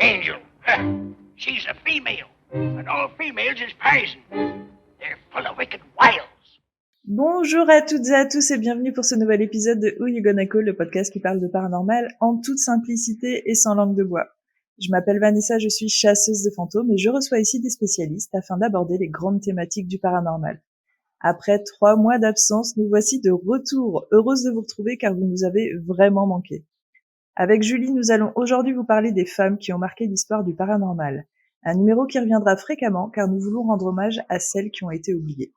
Angel. She's a female, and all females is poison. They're full of wicked wiles. Bonjour à toutes et à tous et bienvenue pour ce nouvel épisode de Who You Gonna Call, le podcast qui parle de paranormal en toute simplicité et sans langue de bois. Je m'appelle Vanessa, je suis chasseuse de fantômes et je reçois ici des spécialistes afin d'aborder les grandes thématiques du paranormal. Après 3 mois d'absence, nous voici de retour. Heureuse de vous retrouver car vous nous avez vraiment manqué. Avec Julie, nous allons aujourd'hui vous parler des femmes qui ont marqué l'histoire du paranormal. Un numéro qui reviendra fréquemment car nous voulons rendre hommage à celles qui ont été oubliées.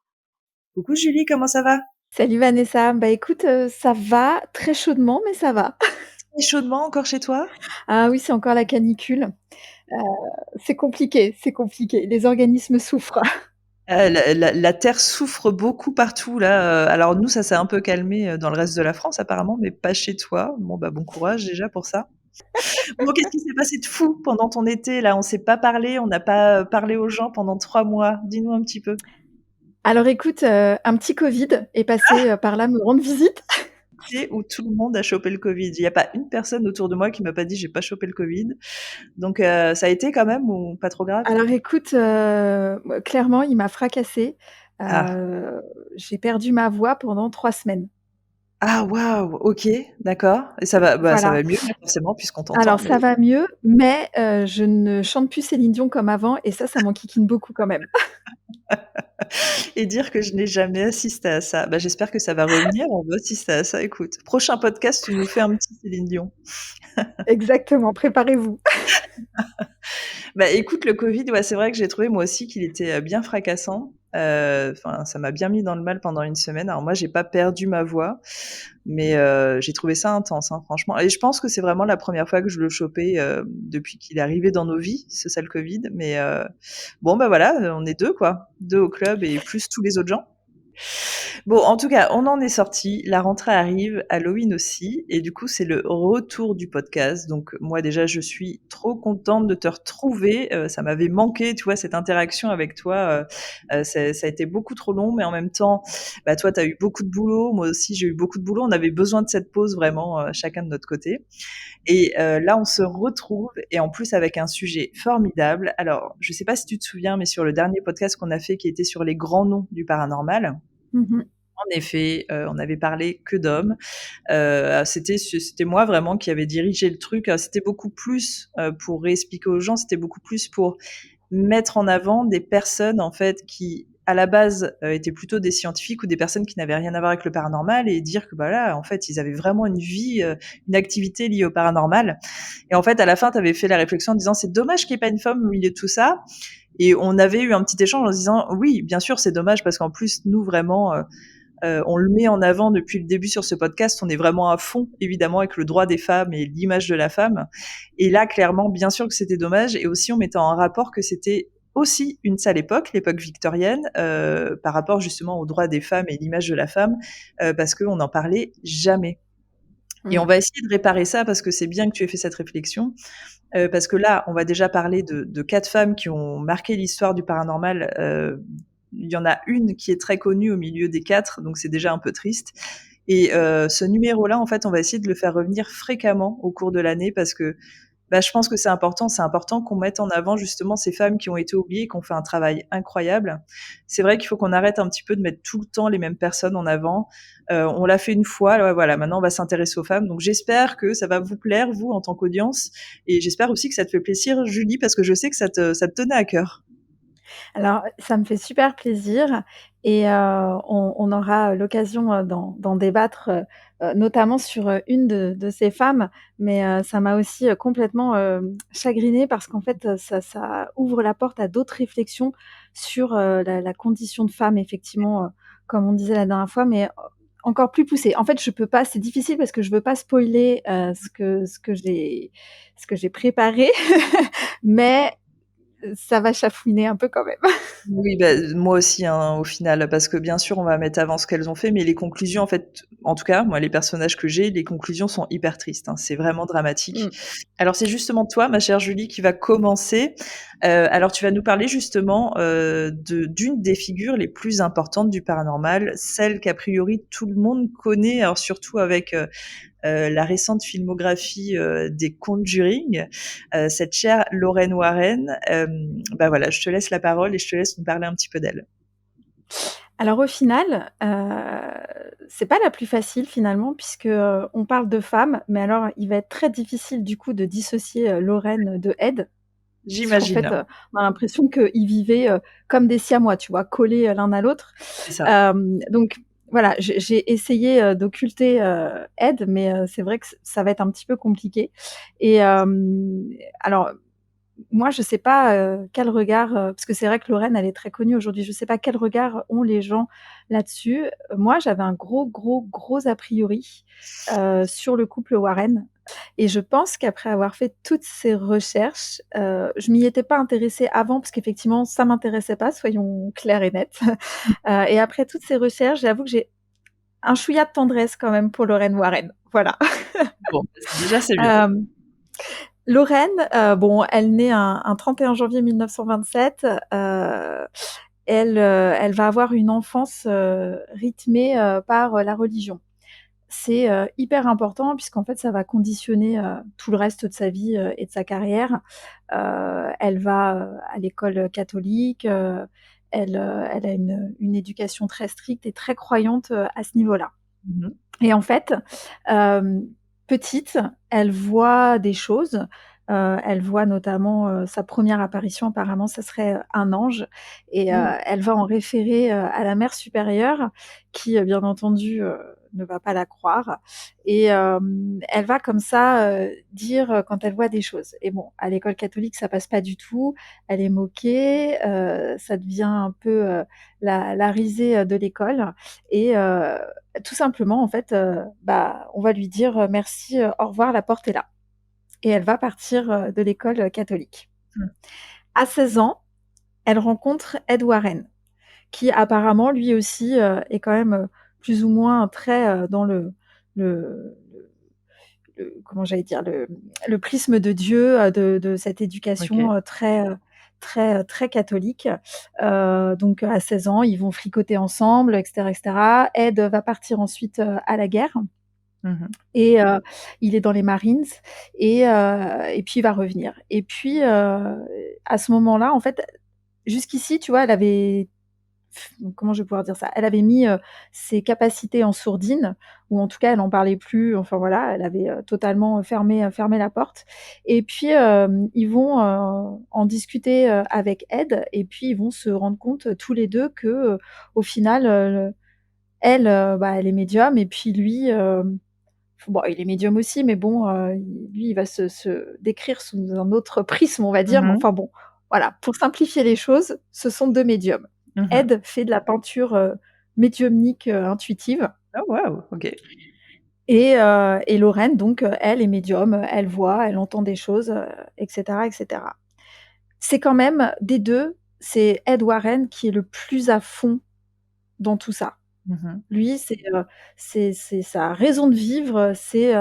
Coucou Julie, comment ça va? Salut Vanessa, bah écoute, ça va, très chaudement, mais ça va. Et chaudement encore chez toi? Ah oui, c'est encore la canicule. C'est compliqué, les organismes souffrent. La terre souffre beaucoup partout là, alors nous ça s'est un peu calmé, dans le reste de la France apparemment, mais pas chez toi. Bon bah, bon courage déjà pour ça. Bon, qu'est-ce qui s'est passé de fou pendant ton été là? On s'est pas parlé, on n'a pas, parlé aux gens pendant 3 mois. Dis-nous un petit peu. Alors écoute, un petit covid est passé, par là me rendre visite. C'est où tout le monde a chopé le Covid. Il y a pas une personne autour de moi qui m'a pas dit: «J'ai pas chopé le Covid». Donc ça a été quand même ou pas trop grave? Alors écoute, clairement, il m'a fracassée. Ah. J'ai perdu ma voix pendant 3 semaines. Ah waouh! OK, d'accord et ça va ça Voilà. va mieux là forcément puisqu'on t'entend, Alors mais ça va mieux, mais je ne chante plus Céline Dion comme avant et ça m'enquiquine beaucoup quand même. et dire que je n'ai jamais assisté à ça. Bah, j'espère que ça va revenir, on va assister à ça. Écoute, prochain podcast, tu nous fais un petit Céline Dion. Exactement, préparez-vous. Bah, écoute, le Covid, ouais, c'est vrai que j'ai trouvé moi aussi qu'il était, bien fracassant. Enfin, ça m'a bien mis dans le mal pendant une semaine. Alors moi, j'ai pas perdu ma voix, mais j'ai trouvé ça intense, hein, franchement et je pense que c'est vraiment la première fois que je le chopais, depuis qu'il est arrivé dans nos vies, ce sale Covid, mais bon, bah, voilà, on est 2 quoi, 2 au club et plus tous les autres gens. Bon, en tout cas, on en est sorti. La rentrée arrive, Halloween aussi, et du coup, c'est le retour du podcast. Donc, moi, déjà, je suis trop contente de te retrouver. Ça m'avait manqué, tu vois, cette interaction avec toi. Ça a été beaucoup trop long, mais en même temps, bah, toi, tu as eu beaucoup de boulot. Moi aussi, j'ai eu beaucoup de boulot. On avait besoin de cette pause vraiment, chacun de notre côté. Et là, on se retrouve, et en plus avec un sujet formidable. Alors, je sais pas si tu te souviens, mais sur le dernier podcast qu'on a fait, qui était sur les grands noms du paranormal, Mmh. en effet, on avait parlé que d'hommes. C'était moi vraiment qui avait dirigé le truc. C'était beaucoup plus, pour réexpliquer aux gens, c'était beaucoup plus pour mettre en avant des personnes, en fait, qui, à la base, étaient plutôt des scientifiques ou des personnes qui n'avaient rien à voir avec le paranormal et dire que, bah, là, en fait, ils avaient vraiment une vie, une activité liée au paranormal et en fait, à la fin, tu avais fait la réflexion en disant: «C'est dommage qu'il y ait pas une femme au milieu de tout ça» et on avait eu un petit échange en se disant: «Oui, bien sûr, c'est dommage parce qu'en plus, nous, vraiment, on le met en avant depuis le début sur ce podcast. On est vraiment à fond, évidemment, avec le droit des femmes et l'image de la femme. Et là, clairement, bien sûr que c'était dommage. Et aussi, on mettait en rapport que c'était aussi une sale époque, l'époque victorienne, par rapport justement aux droits des femmes et l'image de la femme, parce qu'on n'en parlait jamais. Et on Mmh. va essayer de réparer ça parce que c'est bien que tu aies fait cette réflexion. Parce que là, on va déjà parler de 4 femmes qui ont marqué l'histoire du paranormal. Il y en a une qui est très connue au milieu des 4, donc c'est déjà un peu triste. Et ce numéro-là, en fait, on va essayer de le faire revenir fréquemment au cours de l'année parce que bah, je pense que c'est important. C'est important qu'on mette en avant justement ces femmes qui ont été oubliées, qui ont fait un travail incroyable. C'est vrai qu'il faut qu'on arrête un petit peu de mettre tout le temps les mêmes personnes en avant. On l'a fait une fois, ouais, voilà, maintenant on va s'intéresser aux femmes. Donc j'espère que ça va vous plaire, vous, en tant qu'audience. Et j'espère aussi que ça te fait plaisir, Julie, parce que je sais que ça te tenait à cœur. Alors, ça me fait super plaisir et on aura l'occasion, d'en débattre, notamment sur, une de ces femmes. Mais ça m'a aussi, complètement, chagrinée parce qu'en fait, ça ouvre la porte à d'autres réflexions sur, la condition de femme effectivement, comme on disait la dernière fois, mais encore plus poussée. En fait, je peux pas, c'est difficile parce que je veux pas spoiler, ce que j'ai préparé, mais ça va chafouiner un peu quand même. Oui, bah, moi aussi, hein, au final, parce que bien sûr, on va mettre avant ce qu'elles ont fait, mais les conclusions, en fait, en tout cas, moi, les personnages que j'ai, les conclusions sont hyper tristes, hein, c'est vraiment dramatique. Mmh. Alors, c'est justement toi, ma chère Julie, qui va commencer. Alors, tu vas nous parler justement d'une des figures les plus importantes du paranormal, celle qu'a priori tout le monde connaît, alors surtout avec la récente filmographie des Conjuring, cette chère Lorraine Warren. Bah voilà, je te laisse la parole et je te laisse nous parler un petit peu d'elle. Alors au final, c'est pas la plus facile finalement puisque, on parle de femme, mais alors il va être très difficile du coup de dissocier, Lorraine de Ed. Puisqu'en fait, J'imagine, on a l'impression qu'ils vivaient, comme des siamois, tu vois? Collés, l'un à l'autre. c'est ça. Donc voilà, j'ai essayé, d'occulter, Ed, mais c'est vrai que ça va être un petit peu compliqué et alors moi, je sais pas, quel regard, parce que c'est vrai que Lorraine, elle est très connue aujourd'hui. Je sais pas quel regard ont les gens là-dessus. Moi, j'avais un gros a priori, sur le couple Warren et je pense qu'après avoir fait toutes ces recherches, je m'y étais pas intéressée avant parce qu'effectivement, ça m'intéressait pas, soyons clairs et nets. Et après toutes ces recherches, j'avoue que j'ai un chouïa de tendresse quand même pour Lorraine Warren. Voilà. Bon, déjà, c'est bien. Hem Lorraine, bon, elle naît un 31 janvier 1927. Elle va avoir une enfance, rythmée, par, la religion. C'est, hyper important puisqu'en fait, ça va conditionner, tout le reste de sa vie, et de sa carrière. Elle va, à l'école catholique, elle a une éducation très stricte et très croyante, à ce niveau-là. Mmh mh. Et en fait, hem, petite, elle voit des choses, elle voit notamment, sa première apparition apparemment ça serait, un ange et Mmh. elle va en référer, à la mère supérieure qui, bien entendu, ne va pas la croire et elle va comme ça, dire, quand elle voit des choses et bon, à l'école catholique, ça passe pas du tout. Elle est moquée, ça devient un peu, la risée, de l'école et tout simplement, en fait, bah, on va lui dire, «Merci, au revoir, la porte est là» et elle va partir, de l'école, catholique. Mmh. À 16 ans, elle rencontre Ed Warren, qui apparemment, lui aussi, est quand même, plus ou moins très, dans le comment j'allais dire? Le prisme de Dieu, de cette éducation, OK. très catholique. Donc à 16 ans, ils vont fricoter ensemble et cetera et cetera. Ed va partir ensuite, à la guerre Mmh mh. et il est dans les Marines et puis il va revenir et puis, à ce moment-là, en fait, jusqu'ici, tu vois, elle avait comment je vais pouvoir dire ça? Elle avait mis, ses capacités en sourdine ou en tout cas, elle en parlait plus, enfin voilà, elle avait, totalement, fermé la porte et puis, ils vont, en discuter, avec Ed et puis ils vont se rendre compte, tous les 2 que, au final, elle, bah, elle est médium et puis lui, bon, il est médium aussi, mais bon, lui, il va se décrire sous un autre prisme, on va dire, mais Mmh. enfin bon, voilà. Pour simplifier les choses, ce sont 2 médiums. Mmh. Ed fait de la peinture, médiumnique, intuitive Oh waouh! OK. et Lorraine donc, elle est médium, elle voit, elle entend des choses, et cetera et cetera. C'est quand même des 2, c'est Ed Warren qui est le plus à fond dans tout ça. Mmh. Lui, c'est sa raison de vivre, c'est,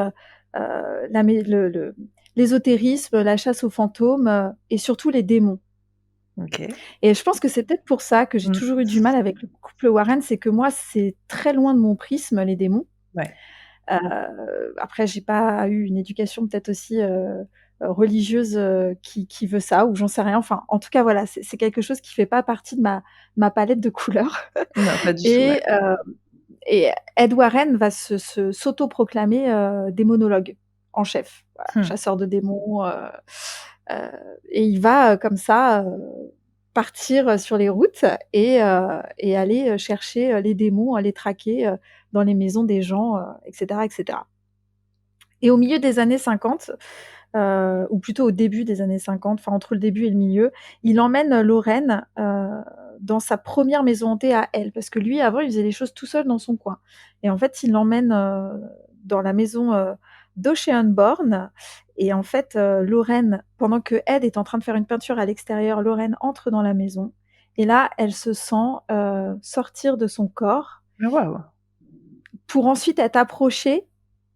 la mé le l'ésotérisme, la chasse aux fantômes, et surtout les démons. OK. Et je pense que c'est peut-être pour ça que j'ai Mmh. toujours eu du mal avec le couple Warren, c'est que moi, c'est très loin de mon prisme, les démons. Ouais. Après j'ai pas eu une éducation peut-être aussi, religieuse, qui veut ça ou j'en sais rien. Enfin, en tout cas, voilà, c'est quelque chose qui fait pas partie de ma palette de couleurs Non, pas du tout, ouais. et et Ed Warren va s'autoproclamer, démonologue en chef, voilà, Mmh. chasseur de démons, heu et il va, comme ça, partir, sur les routes et aller, chercher, les démons, les traquer, dans les maisons des gens, et cetera et cetera et au milieu des années 50, ou plutôt au début des années 50, enfin entre le début et le milieu, il emmène Lorraine, dans sa première maison hantée à elle. Parce que lui, avant, il faisait les choses tout seul dans son coin et en fait, il l'emmène, dans la maison, d'Oceanborn et en fait, Lorraine, pendant que Ed est en train de faire une peinture à l'extérieur, Lorraine entre dans la maison et là, elle se sent, sortir de son corps Ah waouh! pour ensuite être approchée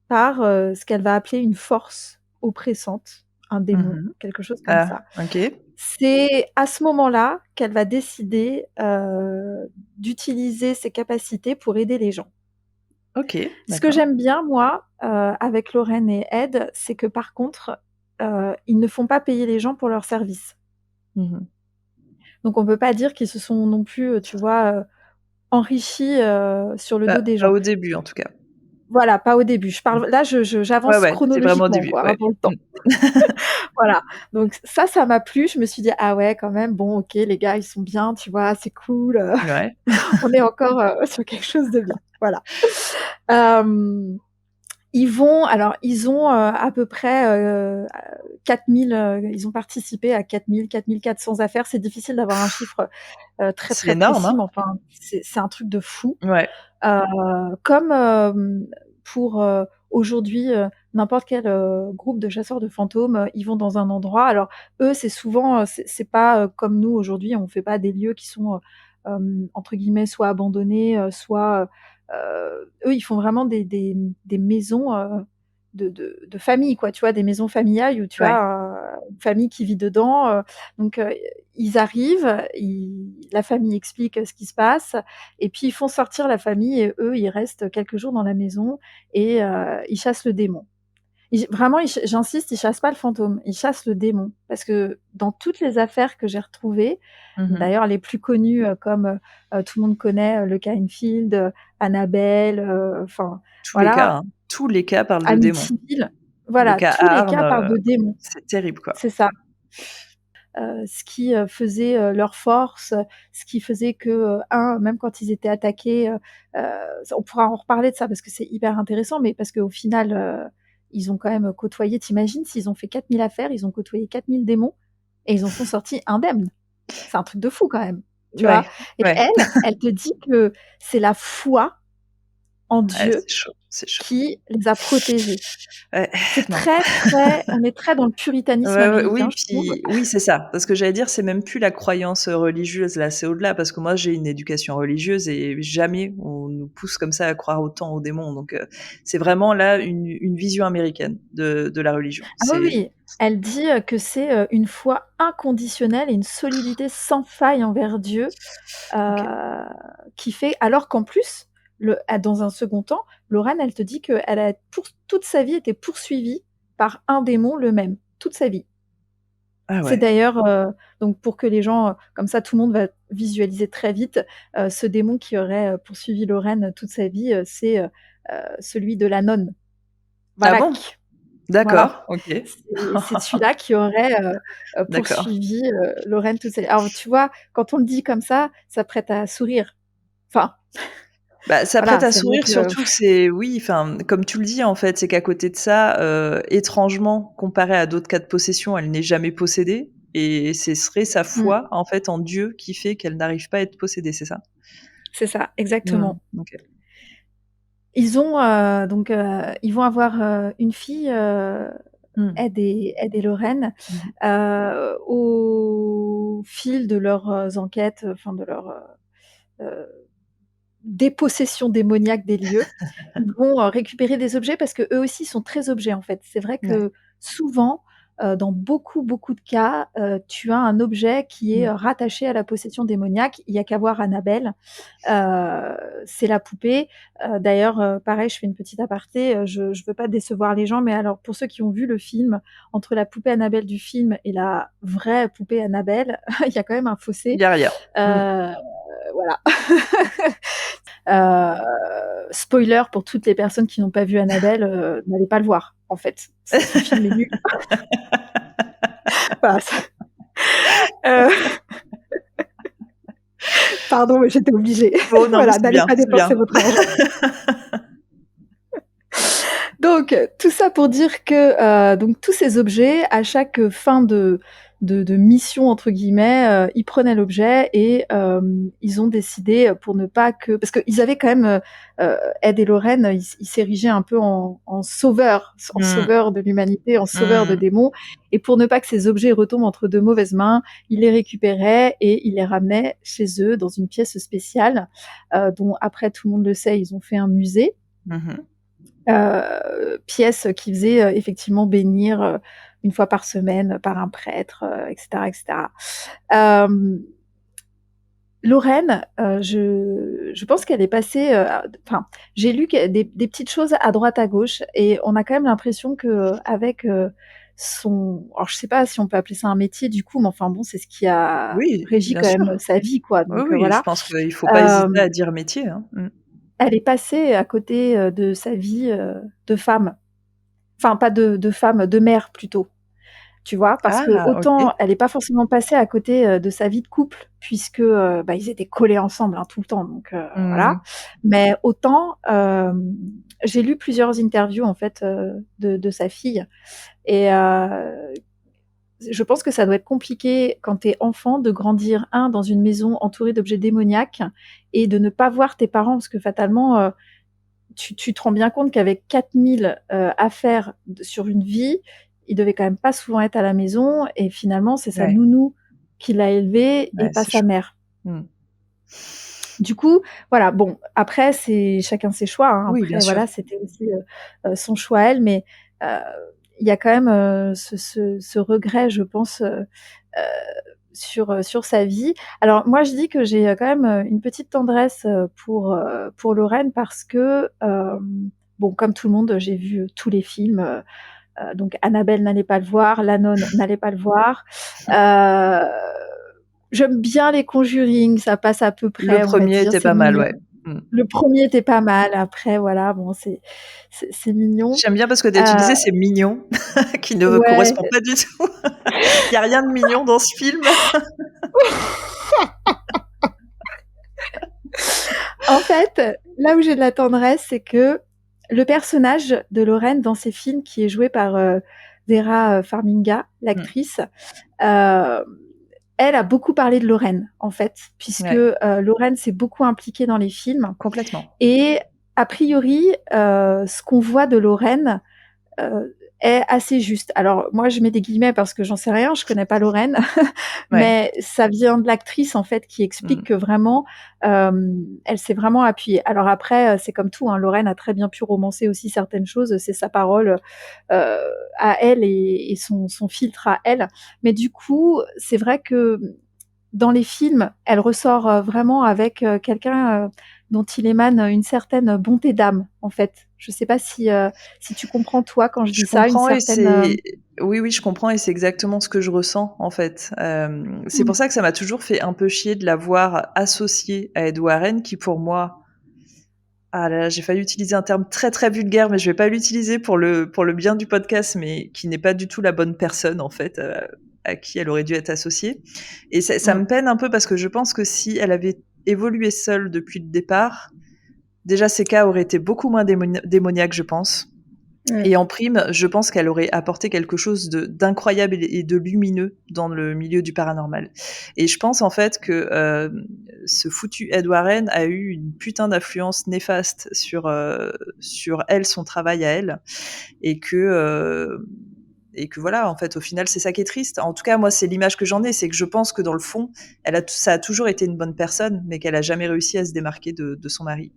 par, ce qu'elle va appeler une force oppressante, un démon, Mmh. quelque chose comme Ah, ça. OK. C'est à ce moment-là qu'elle va décider, d'utiliser ses capacités pour aider les gens. OK, Ce que d'accord. j'aime bien, moi, avec Lorraine et Ed, c'est que par contre, ils ne font pas payer les gens pour leurs services. Mmh. Donc on peut pas dire qu'ils se sont non plus, tu vois, enrichis, sur le dos des Pas gens. au début, en tout cas. Voilà, pas au début. Je Mmh. parle là, Ouais, j'avance ouais, c'est vraiment au chronologiquement, début, quoi, hein, ouais. dans le Mmh. temps. Voilà, donc ça m'a plu. Je me suis dit: «Ah ouais, quand même, bon, OK, les gars, ils sont bien, tu vois? C'est cool, Ouais. on est encore, sur quelque chose de bien». Voilà. Hem, ils ont, à peu près, 4000, ils ont participé à 4 400 affaires. C'est difficile d'avoir un chiffre, très, C'est très énorme, précis, hein? mais enfin, c'est un truc de fou. Ouais. Heu, comme, pour, aujourd'hui, n'importe quel, groupe de chasseurs de fantômes, ils vont dans un endroit. Alors eux, c'est souvent, c'est pas, comme nous aujourd'hui, on fait pas des lieux qui sont, entre guillemets «soit abandonnés», soit, eux, ils font vraiment des maisons, de famille, quoi, tu vois? Des maisons familiales où tu Ouais. as, une famille qui vit dedans, donc ils arrivent, la famille explique, ce qui se passe et puis ils font sortir la famille et eux, ils restent quelques jours dans la maison et ils chassent le démon. Vraiment, j'insiste, ils chassent pas le fantôme, ils chassent le démon. Parce que dans toutes les affaires que j'ai retrouvées, Mmh. d'ailleurs les plus connues, comme, tout le monde connaît, le cas Enfield, Annabelle, enfin Tous les cas, voilà, hein. Tous les cas parlent de démons. Amityville, Le voilà, cas tous les Arne, cas parlent de démons. c'est terrible, quoi. C'est ça. Ce qui, faisait, leur force, ce qui faisait que, même quand ils étaient attaqués, on pourra en reparler de ça parce que c'est hyper intéressant, mais parce qu'au final, ils ont quand même côtoyé, tu imagines s'ils ont fait 4000 affaires, ils ont côtoyé 4000 démons et ils en sont sortis indemnes. C'est un truc de fou quand même, tu vois? Ouais, Et ouais. elle te dit que c'est la foi en Ouais, Dieu c'est chaud, c'est chaud. qui les a protégés. Ouais, C'est non. très, très on est très dans le puritanisme Ouais, ouais, américain, oui, je trouve. puis oui, c'est ça. Parce que j'allais dire, c'est même plus la croyance, religieuse, là, c'est au-delà. Parce que moi, j'ai une éducation religieuse et jamais on nous pousse comme ça à croire autant aux démons. Donc, c'est vraiment là une vision américaine de la religion. Ah oui, C'est oui, elle dit, que c'est, une foi inconditionnelle et une solidité sans faille envers Dieu, OK. qui fait alors qu'en plus, dans un second temps, Lorraine, elle te dit qu'elle a pour toute sa vie été poursuivie par un démon, le même, toute sa vie. Ah C'est ouais. d'ailleurs, donc pour que les gens, comme ça tout le monde va visualiser très vite, ce démon qui aurait, poursuivi Lorraine toute sa vie, c'est, celui de la nonne, Ah bon? Valak. Voilà, D'accord, OK. c'est celui-là qui aurait, D'accord. poursuivi, Lorraine toute sa vie. Alors tu vois, quand on le dit comme ça prête à sourire. Enfin, Bah, ça prête voilà, à c'est vrai sourire, que surtout que c'est oui, enfin, comme tu le dis, en fait, c'est qu'à côté de ça, étrangement, comparé à d'autres cas de possession, elle n'est jamais possédée et ce serait sa mmh, foi, en fait, en Dieu qui fait qu'elle n'arrive pas à être possédée, c'est ça? c'est ça, Mmh. exactement. OK. Ils ont, donc, ils vont avoir, une fille, Mmh. Ed et Lorraine, Mmh. au fil de leurs, enquêtes, enfin de leur, dépossession démoniaque des lieux. Ils vont, récupérer des objets parce qu'eux aussi sont très objets, en fait. C'est vrai Ouais. que souvent, dans beaucoup, beaucoup de cas, tu as un objet qui est, Mmh. rattaché à la possession démoniaque. Il y a qu'à voir Annabelle, c'est la poupée. D'ailleurs, pareil, je fais une petite aparté, je veux pas décevoir les gens, mais alors pour ceux qui ont vu le film, entre la poupée Annabelle du film et la vraie poupée Annabelle, il y a quand même un Il fossé. y a rien. Mmh. Voilà. Spoiler pour toutes les personnes qui n'ont pas vu Annabelle, n'allez pas le voir, en fait. Ce film est nul. Voilà, heu, pardon, mais j'étais obligée. Bon, non, mais Voilà, n'allez pas c'est dépenser bien. votre argent. Donc, tout ça pour dire que, donc tous ces objets, à chaque, fin de «mission» entre guillemets, ils prenaient l'objet et ils ont décidé, pour ne pas que parce qu'ils avaient quand même, Ed et Lorraine, ils s'érigeaient un peu en Mmh. sauveurs de l'humanité, en sauveurs de Mmh. démons et pour ne pas que ces objets retombent entre de mauvaises mains, ils les récupéraient et ils les ramenaient chez eux dans une pièce spéciale, dont après tout le monde le sait, ils ont fait un musée. Mmh. Pièce qui faisait, effectivement bénir, 1 fois par semaine par un prêtre, et cetera et cetera. Hem, Lorraine, je pense qu'elle est passée, enfin, j'ai lu des petites choses à droite à gauche et on a quand même l'impression qu'avec son, alors je sais pas si on peut appeler ça un métier du coup, mais enfin bon, c'est ce qui a Oui, régi bien quand sûr. même sa vie, quoi. Oui, Donc oui, je voilà. pense qu'il faut pas Euh, hésiter à dire métier, hein. Elle est passée à côté de sa vie de femme, enfin pas de femme, de mère plutôt. Tu vois? Parce que Ah, OK. autant elle est pas forcément passée à côté, de sa vie de couple puisque, bah, ils étaient collés ensemble, hein, tout le temps donc voilà. Mmh. Mais autant, j'ai lu plusieurs interviews en fait, de sa fille et je pense que ça doit être compliqué quand tu es enfant de grandir, dans une maison entourée d'objets démoniaques et de ne pas voir tes parents parce que fatalement, tu te rends bien compte qu'avec 4000 affaires sur une vie, il devait quand même pas souvent être à la maison et finalement, c'est sa Ouais, nounou qui l'a élevé et ouais, pas c'est sa chaud. mère. Mmh. Du coup, voilà, bon, après, c'est chacun ses choix, hein. Oui, bien Après, sûr. voilà, c'était aussi son choix à elle, mais euh, il y a quand même ce regret, je pense, sur sa vie. Alors, moi, je dis que j'ai quand même une petite tendresse pour Lorraine parce que, bon, comme tout le monde, j'ai vu tous les films. Donc, Annabelle n'allait pas le voir, La Nonne n'allait pas le voir. Euh, J'aime bien les Conjuring, ça passe à peu Le près, on va premier dire, était c'est pas mal, mignon. ouais. Mmh. Le premier était pas mal, après, voilà, bon, c'est mignon. J'aime bien parce que tu as Euh, utilisé «c'est mignon» qui ne me ouais. correspond pas du tout. Il y a rien de mignon dans ce film. En fait, là où j'ai de la tendresse, c'est que le personnage de Lorraine dans ces films, qui est joué par Vera Farmiga, Mmh. l'actrice, euh, elle a beaucoup parlé de Lorraine, en fait, puisque Ouais, Lorraine s'est beaucoup impliquée dans les films. complètement. Et a priori, ce qu'on voit de Lorraine euh, est assez juste. Alors moi, je mets des guillemets parce que j'en sais rien, je connais pas Lorraine, Ouais. mais ça vient de l'actrice en fait qui explique Mmh. que vraiment, elle s'est vraiment appuyée. Alors après, c'est comme tout, hein, Lorraine a très bien pu romancer aussi certaines choses, c'est sa parole euh, à elle et son filtre à elle. Mais du coup, c'est vrai que dans les films, elle ressort vraiment avec quelqu'un dont il émane une certaine bonté d'âme, en fait. Je sais pas si tu comprends, toi, quand je dis Je ça, une comprends et certaine... c'est oui, oui, je comprends et c'est exactement ce que je ressens, en fait. C'est pour Mm, ça que ça m'a toujours fait un peu chier de la voir associée à Ed Warren qui, pour moi, ah là là, j'ai failli utiliser un terme très, très vulgaire, mais je vais pas l'utiliser pour le bien du podcast, mais qui n'est pas du tout la bonne personne, en fait, à qui elle aurait dû être associée. Et ça mm, me peine un peu parce que je pense que si elle avait évolué seule depuis le départ, déjà ses cas auraient été beaucoup moins démoniaques, je pense. mm. Et en prime, je pense qu'elle aurait apporté quelque chose d'incroyable et de lumineux dans le milieu du paranormal. Et je pense en fait que ce foutu Ed Warren a eu une putain d'influence néfaste sur elle, son travail à elle, et que voilà, en fait, au final, c'est ça qui est triste. En tout cas, moi, c'est l'image que j'en ai, c'est que je pense que dans le fond, ça a toujours été une bonne personne, mais qu'elle a jamais réussi à se démarquer de son mari.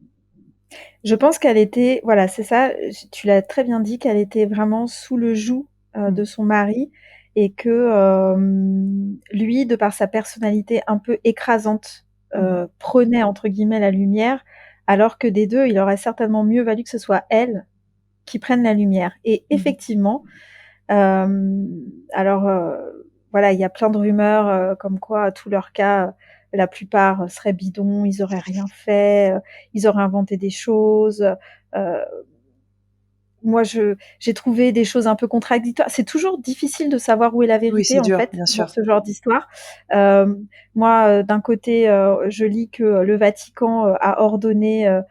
Je pense qu'elle était... Voilà, c'est ça, tu l'as très bien dit, qu'elle était vraiment sous le joug Mm. de son mari et que lui, de par sa personnalité un peu écrasante, Mm. prenait, entre guillemets, la lumière, alors que des deux, il aurait certainement mieux valu que ce soit elle qui prennent la lumière. Et Mm. effectivement, euh, alors voilà, il y a plein de rumeurs comme quoi tous leurs cas, la plupart seraient bidons, ils auraient rien fait, ils auraient inventé des choses. Euh, Moi, j'ai trouvé des choses un peu contradictoires. C'est toujours difficile de savoir où est la Oui, vérité, c'est en dur, fait, bien dans sûr. ce genre d'histoire. Moi, d'un côté, je lis que le Vatican a ordonné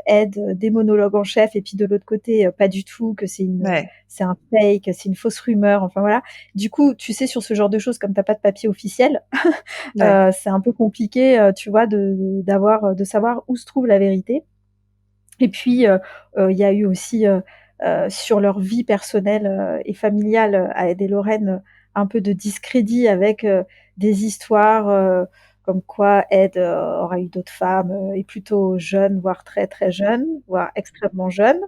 aide des monologues en chef, et puis de l'autre côté, pas du tout, que Ouais, c'est un fake, c'est une fausse rumeur. Enfin voilà. Du coup, tu sais, sur ce genre de choses, comme t'as pas de papier officiel, ouais. c'est un peu compliqué, tu vois, de savoir où se trouve la vérité. Et puis, il y a eu aussi sur leur vie personnelle et familiale à Ed et Lorraine un peu de discrédit avec des histoires comme quoi Ed aura eu d'autres femmes et plutôt jeune, voire très très jeune, voire extrêmement jeune.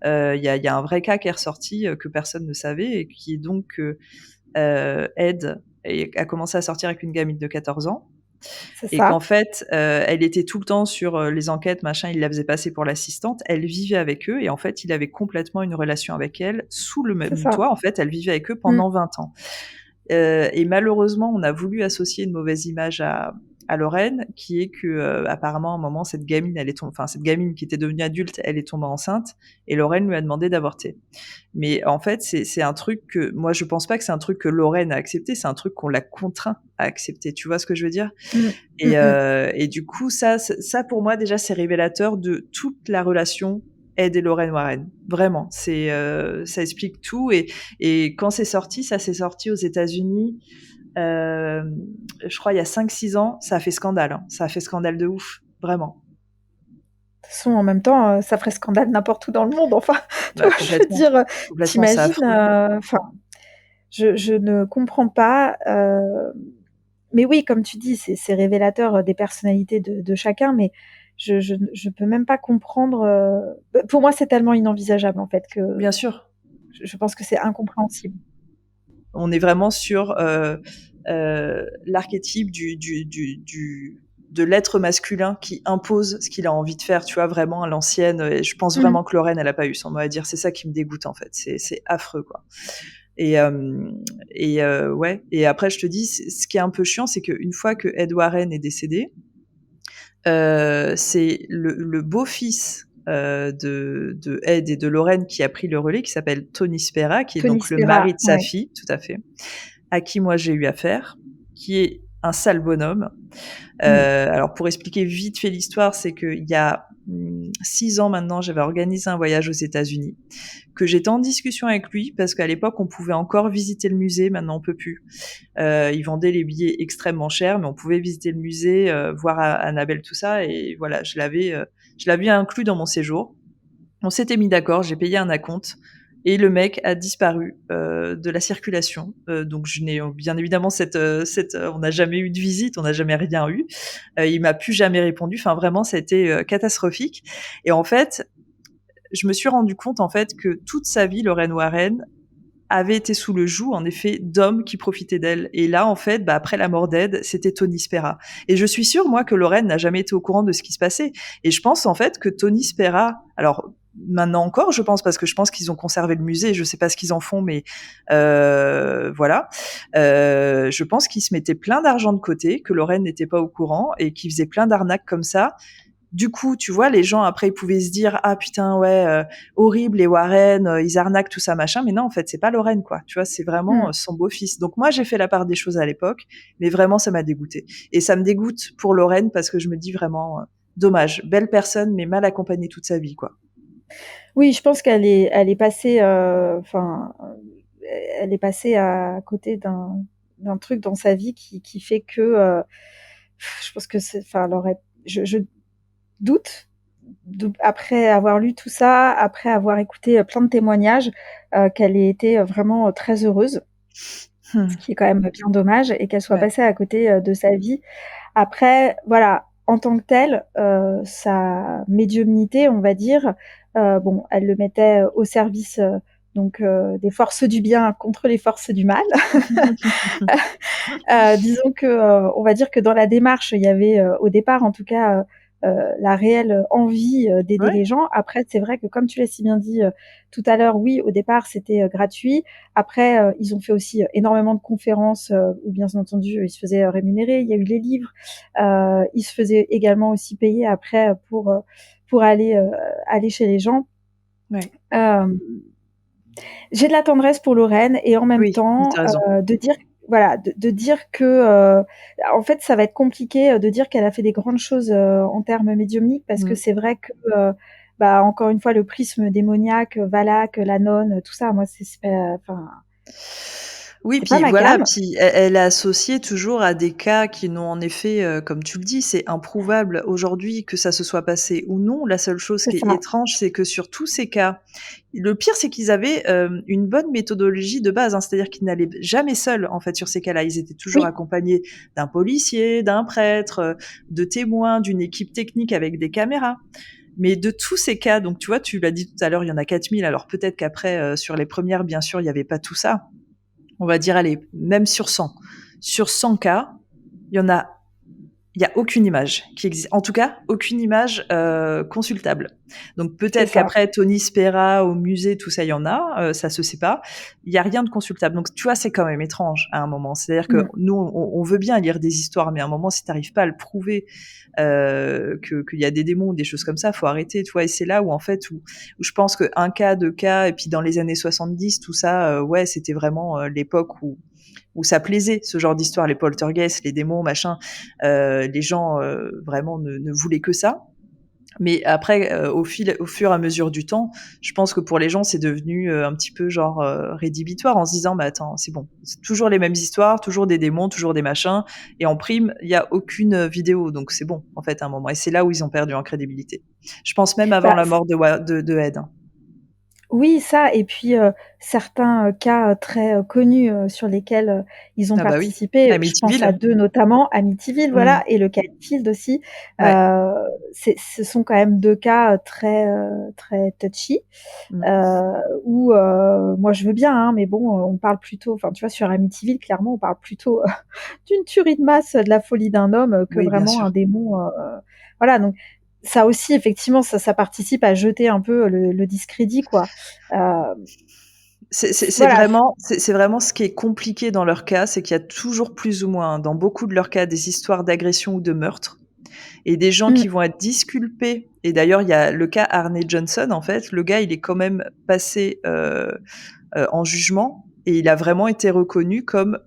Il y a un vrai cas qui est ressorti que personne ne savait et qui est donc que Ed a commencé à sortir avec une gamine de 14 ans C'est et qu'en ça. fait, elle était tout le temps sur, les enquêtes, machin, il la faisait passer pour l'assistante. Elle vivait avec eux et en fait, il avait complètement une relation avec elle sous le C'est même ça. toit. En fait, elle vivait avec eux Mmh. pendant 20 ans. Et malheureusement, on a voulu associer une mauvaise image à Lorraine, qui est que apparemment à un moment cette gamine qui était devenue adulte, elle est tombée enceinte et Lorraine lui a demandé d'avorter. Mais en fait, c'est un truc que moi je pense pas que c'est un truc que Lorraine a accepté, c'est un truc qu'on l'a contraint à accepter. Tu vois ce que je veux dire? Mmh. Mmh mh. Et du coup, ça pour moi déjà c'est révélateur de toute la relation Ed et Lorraine Warren. Vraiment, ça explique tout. Et quand c'est sorti, ça s'est sorti aux États-Unis. Je crois il y a 5-6 ans, ça a fait scandale. Hein. Ça a fait scandale de ouf, vraiment. De toute façon, en même temps, ça ferait scandale n'importe où dans le monde. Enfin, tu Bah vois? Je veux complètement, dire, complètement, c'est t'imagines, affreux. enfin, je ne comprends pas, mais oui, comme tu dis, c'est révélateur, des personnalités de chacun, mais je peux même pas comprendre, pour moi, c'est tellement inenvisageable, en fait, que Bien sûr. je pense que c'est incompréhensible. On est vraiment sur l'archétype de l'être masculin qui impose ce qu'il a envie de faire, tu vois, vraiment à l'ancienne. Et je pense Mmh. vraiment que Lorraine, elle a pas eu son mot à dire. C'est ça qui me dégoûte, en fait. C'est affreux, quoi. Ouais. Et après, je te dis, ce qui est un peu chiant, c'est qu'une fois que Ed Warren est décédé, c'est le beau-fils de Ed et de Lorraine qui a pris le relais, qui s'appelle Tony Spera, qui est Tony donc le Spera, mari de sa ouais. fille, tout à fait, à qui moi j'ai eu affaire, qui est un sale bonhomme. Mmh. Alors pour expliquer vite fait l'histoire, c'est qu'il y a 6 ans maintenant, j'avais organisé un voyage aux États-Unis, que j'étais en discussion avec lui parce qu'à l'époque on pouvait encore visiter le musée, maintenant on peut plus. Ils vendaient les billets extrêmement chers, mais on pouvait visiter le musée, voir Annabelle, tout ça, et voilà, je l'avais inclus dans mon séjour. On s'était mis d'accord, j'ai payé un acompte. Et le mec a disparu de la circulation. Donc je n'ai bien évidemment on n'a jamais eu de visite, on n'a jamais rien eu. Il m'a plus jamais répondu. Enfin vraiment, ça a été catastrophique. Et en fait, je me suis rendu compte en fait que toute sa vie, Lorraine Warren avait été sous le joug, en effet, d'hommes qui profitaient d'elle. Et là, en fait, après la mort d'Ed, c'était Tony Spera. Et je suis sûre, moi, que Lorraine n'a jamais été au courant de ce qui se passait. Et je pense, en fait, que Tony Spera, alors, maintenant encore, je pense, parce que je pense qu'ils ont conservé le musée, je sais pas ce qu'ils en font, mais voilà. Je pense qu'ils se mettaient plein d'argent de côté, que Lorraine n'était pas au courant, et qu'ils faisaient plein d'arnaques comme ça. Du coup, tu vois, les gens après ils pouvaient se dire ah putain ouais horrible les Warren, ils arnaquent tout ça machin, mais non en fait c'est pas Lorraine quoi, tu vois, c'est vraiment Mmh. son beau-fils. Donc moi j'ai fait la part des choses à l'époque, mais vraiment ça m'a dégoûté. Et ça me dégoûte pour Lorraine parce que je me dis vraiment dommage, belle personne mais mal accompagnée toute sa vie quoi. Oui, je pense elle est passée, enfin, elle est passée à côté d'un truc dans sa vie qui fait que, je pense que enfin, elle aurait je doute, après avoir lu tout ça, après avoir écouté, plein de témoignages, qu'elle ait été, vraiment, très heureuse, ce Hmm. qui est quand même bien dommage et qu'elle soit Ouais. passée à côté, de sa vie. Après, voilà, en tant que telle, sa médiumnité, on va dire, bon, elle le mettait au service, donc des forces du bien contre les forces du mal. Disons que, on va dire que dans la démarche, il y avait, au départ en tout cas, la réelle envie, d'aider Ouais. les gens. Après, c'est vrai que comme tu l'as si bien dit, tout à l'heure, oui, au départ, c'était, gratuit. Après, ils ont fait aussi énormément de conférences, où bien entendu, ils se faisaient, rémunérer. Il y a eu les livres. Ils se faisaient également aussi payer après, pour aller chez les gens. Ouais. Hem J'ai de la tendresse pour Lorraine et en même Oui, temps, t'as raison. de dire voilà, de dire que, en fait, ça va être compliqué, de dire qu'elle a fait des grandes choses, en termes médiumniques parce que Hmm. c'est vrai que, encore une fois, le prisme démoniaque, Valak, la nonne, tout ça, moi, c'est pas enfin, Oui, c'est pas puis ma voilà, came. puis elle est associée toujours à des cas qui n'ont en effet, comme tu le dis, c'est improuvable aujourd'hui que ça se soit passé ou non. La seule chose C'est qui est ça. étrange, c'est que sur tous ces cas, le pire, c'est qu'ils avaient, une bonne méthodologie de base, hein. C'est-à-dire qu'ils n'allaient jamais seuls, en fait, sur ces cas-là. Ils étaient toujours Oui. accompagnés d'un policier, d'un prêtre, de témoins, d'une équipe technique avec des caméras. Mais de tous ces cas, donc tu vois, tu l'as dit tout à l'heure, il y en a 4000. Alors peut-être qu'après, sur les premières, bien sûr, il y avait pas tout ça. On va dire, allez, même sur 100. Sur 100 cas, il y en a Il y a aucune image qui existe. En tout cas, aucune image consultable. Donc peut-être qu'après Tony Spera au musée, tout ça, il y en a. Ça se sait pas. Il y a rien de consultable. Donc tu vois, c'est quand même étrange à un moment. C'est-à-dire que nous, on veut bien lire des histoires, mais à un moment, si t'arrives pas à le prouver qu'il y a des démons ou des choses comme ça, faut arrêter. Tu vois. Et c'est là où en fait, où je pense que un cas, deux cas, et puis dans les années 70, tout ça, ouais, c'était vraiment l'époque où ça plaisait, ce genre d'histoire, les poltergeists, les démons, machin. Les gens vraiment ne voulaient que ça. Mais après, au fur et à mesure du temps, je pense que pour les gens, c'est devenu un petit peu genre rédhibitoire en se disant, mais attends, c'est bon, c'est toujours les mêmes histoires, toujours des démons, toujours des machins, et en prime, il y a aucune vidéo, donc c'est bon en fait à un moment. Et c'est là où ils ont perdu en crédibilité. Je pense même avant la mort de Ed. Hein. Oui, ça et puis, certains, cas, très, connus, sur lesquels, ils ont Ah bah oui, participé, je pense à Amityville. 2 notamment, Amityville, voilà, et le cas Enfield aussi. Ouais. Ce sont quand même 2 cas, très touchy, où, moi je veux bien, hein, mais bon, on parle plutôt enfin, tu vois, sur Amityville, clairement, on parle plutôt, d'une tuerie de masse, de la folie d'un homme, que Oui, bien vraiment sûr. un démon, voilà, donc ça aussi, effectivement, ça participe à jeter un peu le discrédit, quoi. C'est Voilà. vraiment ce qui est compliqué dans leur cas, c'est qu'il y a toujours plus ou moins, dans beaucoup de leurs cas, des histoires d'agression ou de meurtre, et des gens qui vont être disculpés. Et d'ailleurs, il y a le cas Arne Johnson, en fait, le gars, il est quand même passé en jugement, et il a vraiment été reconnu comme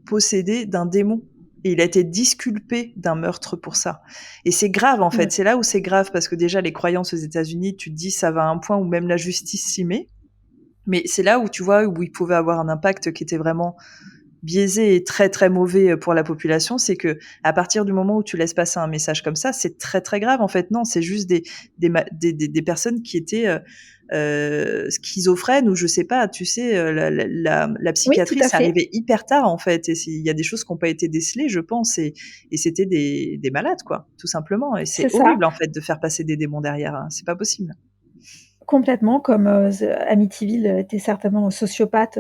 possédé d'un démon. Et il a été disculpé d'un meurtre pour ça. Et c'est grave, en fait. C'est là où c'est grave, parce que déjà, les croyances aux États-Unis, tu te dis, ça va à un point où même la justice s'y met. Mais c'est là où tu vois, où il pouvait avoir un impact qui était vraiment biaisé et très très mauvais pour la population, c'est que à partir du moment où tu laisses passer un message comme ça, c'est très très grave. En fait, non, c'est juste des personnes qui étaient schizophrènes ou je sais pas, tu sais, la Oui, tout psychiatrie, à c'est fait. arrivé hyper tard en fait, et il y a des choses qui n'ont pas été décelées, je pense, et c'était des malades quoi, tout simplement. Et c'est C'est ça, horrible en fait de faire passer des démons derrière, hein. C'est pas possible. complètement, comme, Amityville était certainement sociopathe,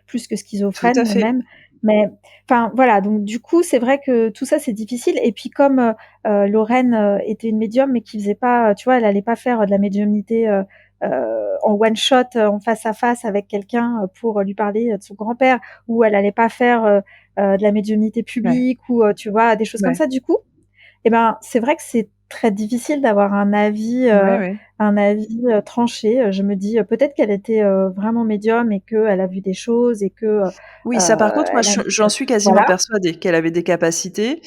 plus que Tout à schizophrène fait. même. Mais enfin, voilà, donc du coup, c'est vrai que tout ça, c'est difficile et puis comme, Lorraine, était une médium mais qui faisait pas, tu vois, elle allait pas faire de la médiumnité, en one shot, en face à face avec quelqu'un, pour lui parler, de son grand-père ou elle allait pas faire, de la médiumnité Ouais. publique ou, tu vois, des choses comme Ouais. ça. Du coup, eh ben, c'est vrai que c'est très difficile d'avoir Ouais, ouais. un avis, tranché. Je me dis, peut-être qu'elle était, vraiment médium et qu'elle a vu des choses et que, Oui, ça par contre, moi, elle a j'en suis quasiment voilà, persuadée qu'elle avait des capacités.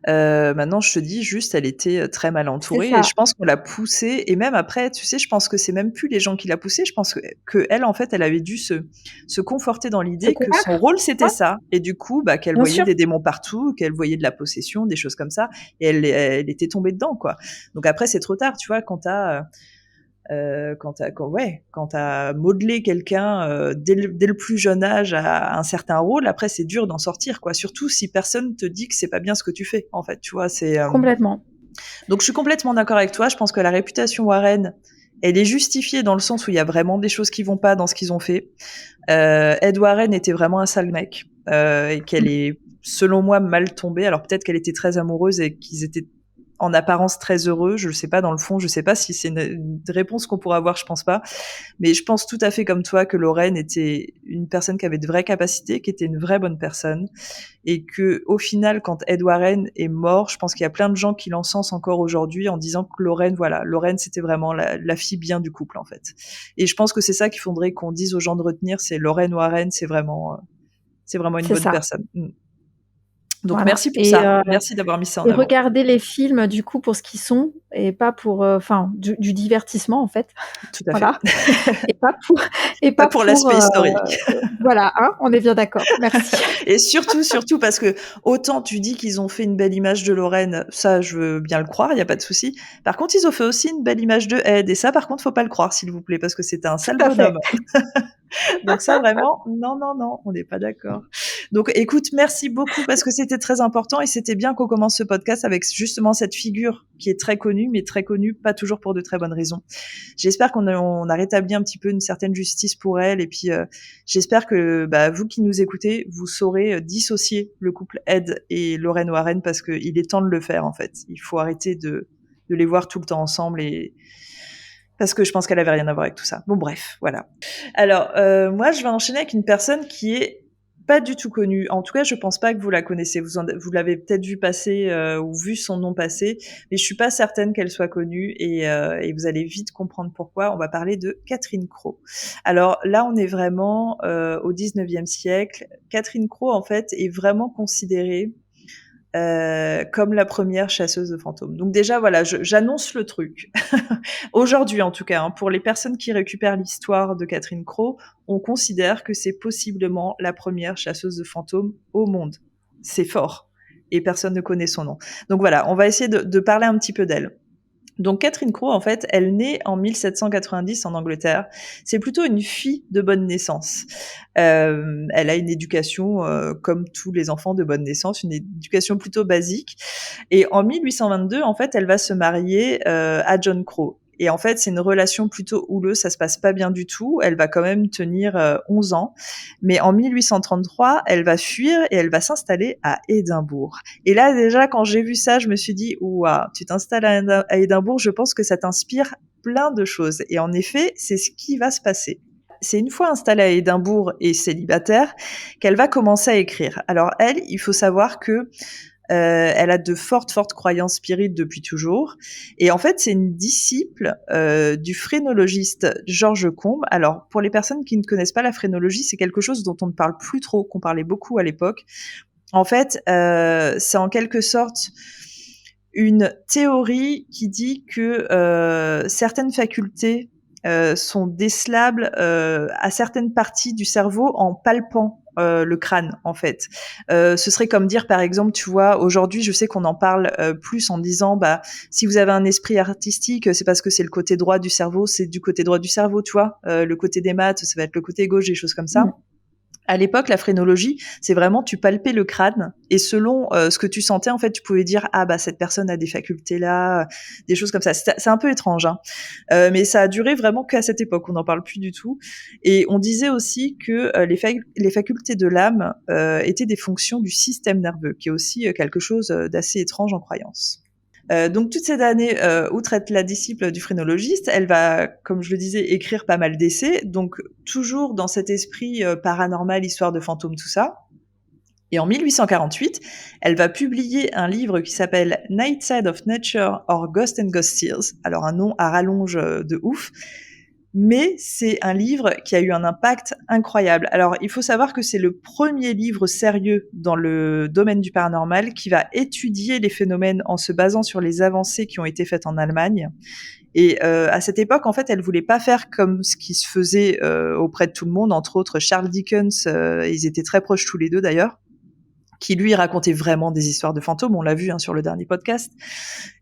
Maintenant, je te dis juste, elle était très mal c'est entourée et je ça. pense qu'on l'a poussée. Et même après, tu sais, je pense que c'est même plus les gens qui l'a poussée. Je pense que elle, en fait, elle avait dû se conforter dans Se l'idée que son convaincre? rôle c'était Ouais, ça. Et du coup, bah, qu'elle bien voyait sûr. des démons partout, qu'elle voyait de la possession, des choses comme ça. Et elle était tombée dedans, quoi. Donc après, c'est trop tard, tu vois, quand t'as modelé quelqu'un dès le plus jeune âge à un certain rôle, après c'est dur d'en sortir, quoi. Surtout si personne te dit que c'est pas bien ce que tu fais, en fait, tu vois. Complètement. Donc je suis complètement d'accord avec toi. Je pense que la réputation Warren, elle est justifiée dans le sens où il y a vraiment des choses qui vont pas dans ce qu'ils ont fait. Ed Warren était vraiment un sale mec et qu'elle Mmh. est, selon moi, mal tombée. Alors peut-être qu'elle était très amoureuse et qu'ils étaient en apparence très heureux. Je ne sais pas dans le fond. Je sais pas si c'est une réponse qu'on pourra avoir. Je pense pas. Mais je pense tout à fait comme toi que Lorraine était une personne qui avait de vraies capacités, qui était une vraie bonne personne, et que au final, quand Ed Warren est mort, je pense qu'il y a plein de gens qui l'encensent encore aujourd'hui en disant que Lorraine, c'était vraiment la fille bien du couple en fait. Et je pense que c'est ça qu'il faudrait qu'on dise aux gens de retenir, c'est Lorraine Warren, c'est vraiment une C'est bonne ça, personne. Donc voilà merci pour ça, merci d'avoir mis ça en et avant. regarder les films, du coup, pour ce qu'ils sont et pas pour, enfin, du divertissement, en fait. Tout à fait. Voilà. Et pas pour et Pas pas pour pour, l'aspect historique. voilà, hein, on est bien d'accord. Merci. Et surtout parce que autant tu dis qu'ils ont fait une belle image de Lorraine, ça je veux bien le croire, il y a pas de souci. Par contre, ils ont fait aussi une belle image de Ed, et ça par contre faut pas le croire s'il vous plaît, parce que c'était un Tout sale à fait. bonhomme. Donc ça, vraiment, non, non, non, on n'est pas d'accord. Donc écoute, merci beaucoup parce que c'était très important et c'était bien qu'on commence ce podcast avec justement cette figure qui est très connue, mais très connue, pas toujours pour de très bonnes raisons. J'espère qu'on a rétabli un petit peu une certaine justice pour elle et puis j'espère que vous qui nous écoutez, vous saurez dissocier le couple Ed et Lorraine Warren parce qu'il est temps de le faire en fait. Il faut arrêter de les voir tout le temps ensemble et parce que je pense qu'elle avait rien à voir avec tout ça. Bon bref, voilà. Alors moi je vais enchaîner avec une personne qui est pas du tout connue. En tout cas, je pense pas que vous la connaissez. Vous l'avez peut-être vu passer ou vu son nom passer, mais je suis pas certaine qu'elle soit connue et vous allez vite comprendre pourquoi. On va parler de Catherine Crowe. Alors là, on est vraiment au 19e siècle. Catherine Crowe, en fait, est vraiment considérée comme la première chasseuse de fantômes. Donc déjà, voilà, j'annonce le truc. Aujourd'hui, en tout cas, hein, pour les personnes qui récupèrent l'histoire de Catherine Crowe, on considère que c'est possiblement la première chasseuse de fantômes au monde. C'est fort. Et personne ne connaît son nom. Donc voilà, on va essayer de parler un petit peu d'elle. Donc Catherine Crowe, en fait, elle naît en 1790 en Angleterre. C'est plutôt une fille de bonne naissance. Elle a une éducation comme tous les enfants de bonne naissance, une éducation plutôt basique. Et en 1822, en fait, elle va se marier à John Crowe. Et en fait, c'est une relation plutôt houleuse, ça se passe pas bien du tout. Elle va quand même tenir 11 ans. Mais en 1833, elle va fuir et elle va s'installer à Édimbourg. Et là, déjà, quand j'ai vu ça, je me suis dit, ouah, tu t'installes à Édimbourg, je pense que ça t'inspire plein de choses. Et en effet, c'est ce qui va se passer. C'est une fois installée à Édimbourg et célibataire qu'elle va commencer à écrire. Alors elle, il faut savoir que elle a de fortes croyances spirites depuis toujours. Et en fait, c'est une disciple du phrénologiste Georges Combe. Alors, pour les personnes qui ne connaissent pas la phrénologie, c'est quelque chose dont on ne parle plus trop, qu'on parlait beaucoup à l'époque. En fait, c'est en quelque sorte une théorie qui dit que certaines facultés sont décelables à certaines parties du cerveau en palpant le crâne, en fait. Ce serait comme dire, par exemple, tu vois, aujourd'hui, je sais qu'on en parle plus en disant, si vous avez un esprit artistique, c'est parce que c'est le côté droit du cerveau, c'est du côté droit du cerveau, tu vois. Le côté des maths, ça va être le côté gauche, des choses comme ça. À l'époque, la phrénologie, c'est vraiment tu palpais le crâne et selon ce que tu sentais, en fait, tu pouvais dire cette personne a des facultés là, des choses comme ça. C'est un peu étrange, hein. Mais ça a duré vraiment qu'à cette époque. On n'en parle plus du tout. Et on disait aussi que les facultés de l'âme étaient des fonctions du système nerveux, qui est aussi quelque chose d'assez étrange en croyance. Donc toutes ces années où traite la disciple du phrénologiste, elle va, comme je le disais, écrire pas mal d'essais, donc toujours dans cet esprit paranormal, histoire de fantômes, tout ça. Et en 1848, elle va publier un livre qui s'appelle Night Side of Nature or Ghost and Ghost Tears. Alors un nom à rallonge de ouf. Mais c'est un livre qui a eu un impact incroyable. Alors, il faut savoir que c'est le premier livre sérieux dans le domaine du paranormal qui va étudier les phénomènes en se basant sur les avancées qui ont été faites en Allemagne. Et à cette époque, en fait, elle voulait pas faire comme ce qui se faisait auprès de tout le monde, entre autres Charles Dickens, ils étaient très proches tous les deux d'ailleurs, qui lui racontait vraiment des histoires de fantômes, on l'a vu sur le dernier podcast.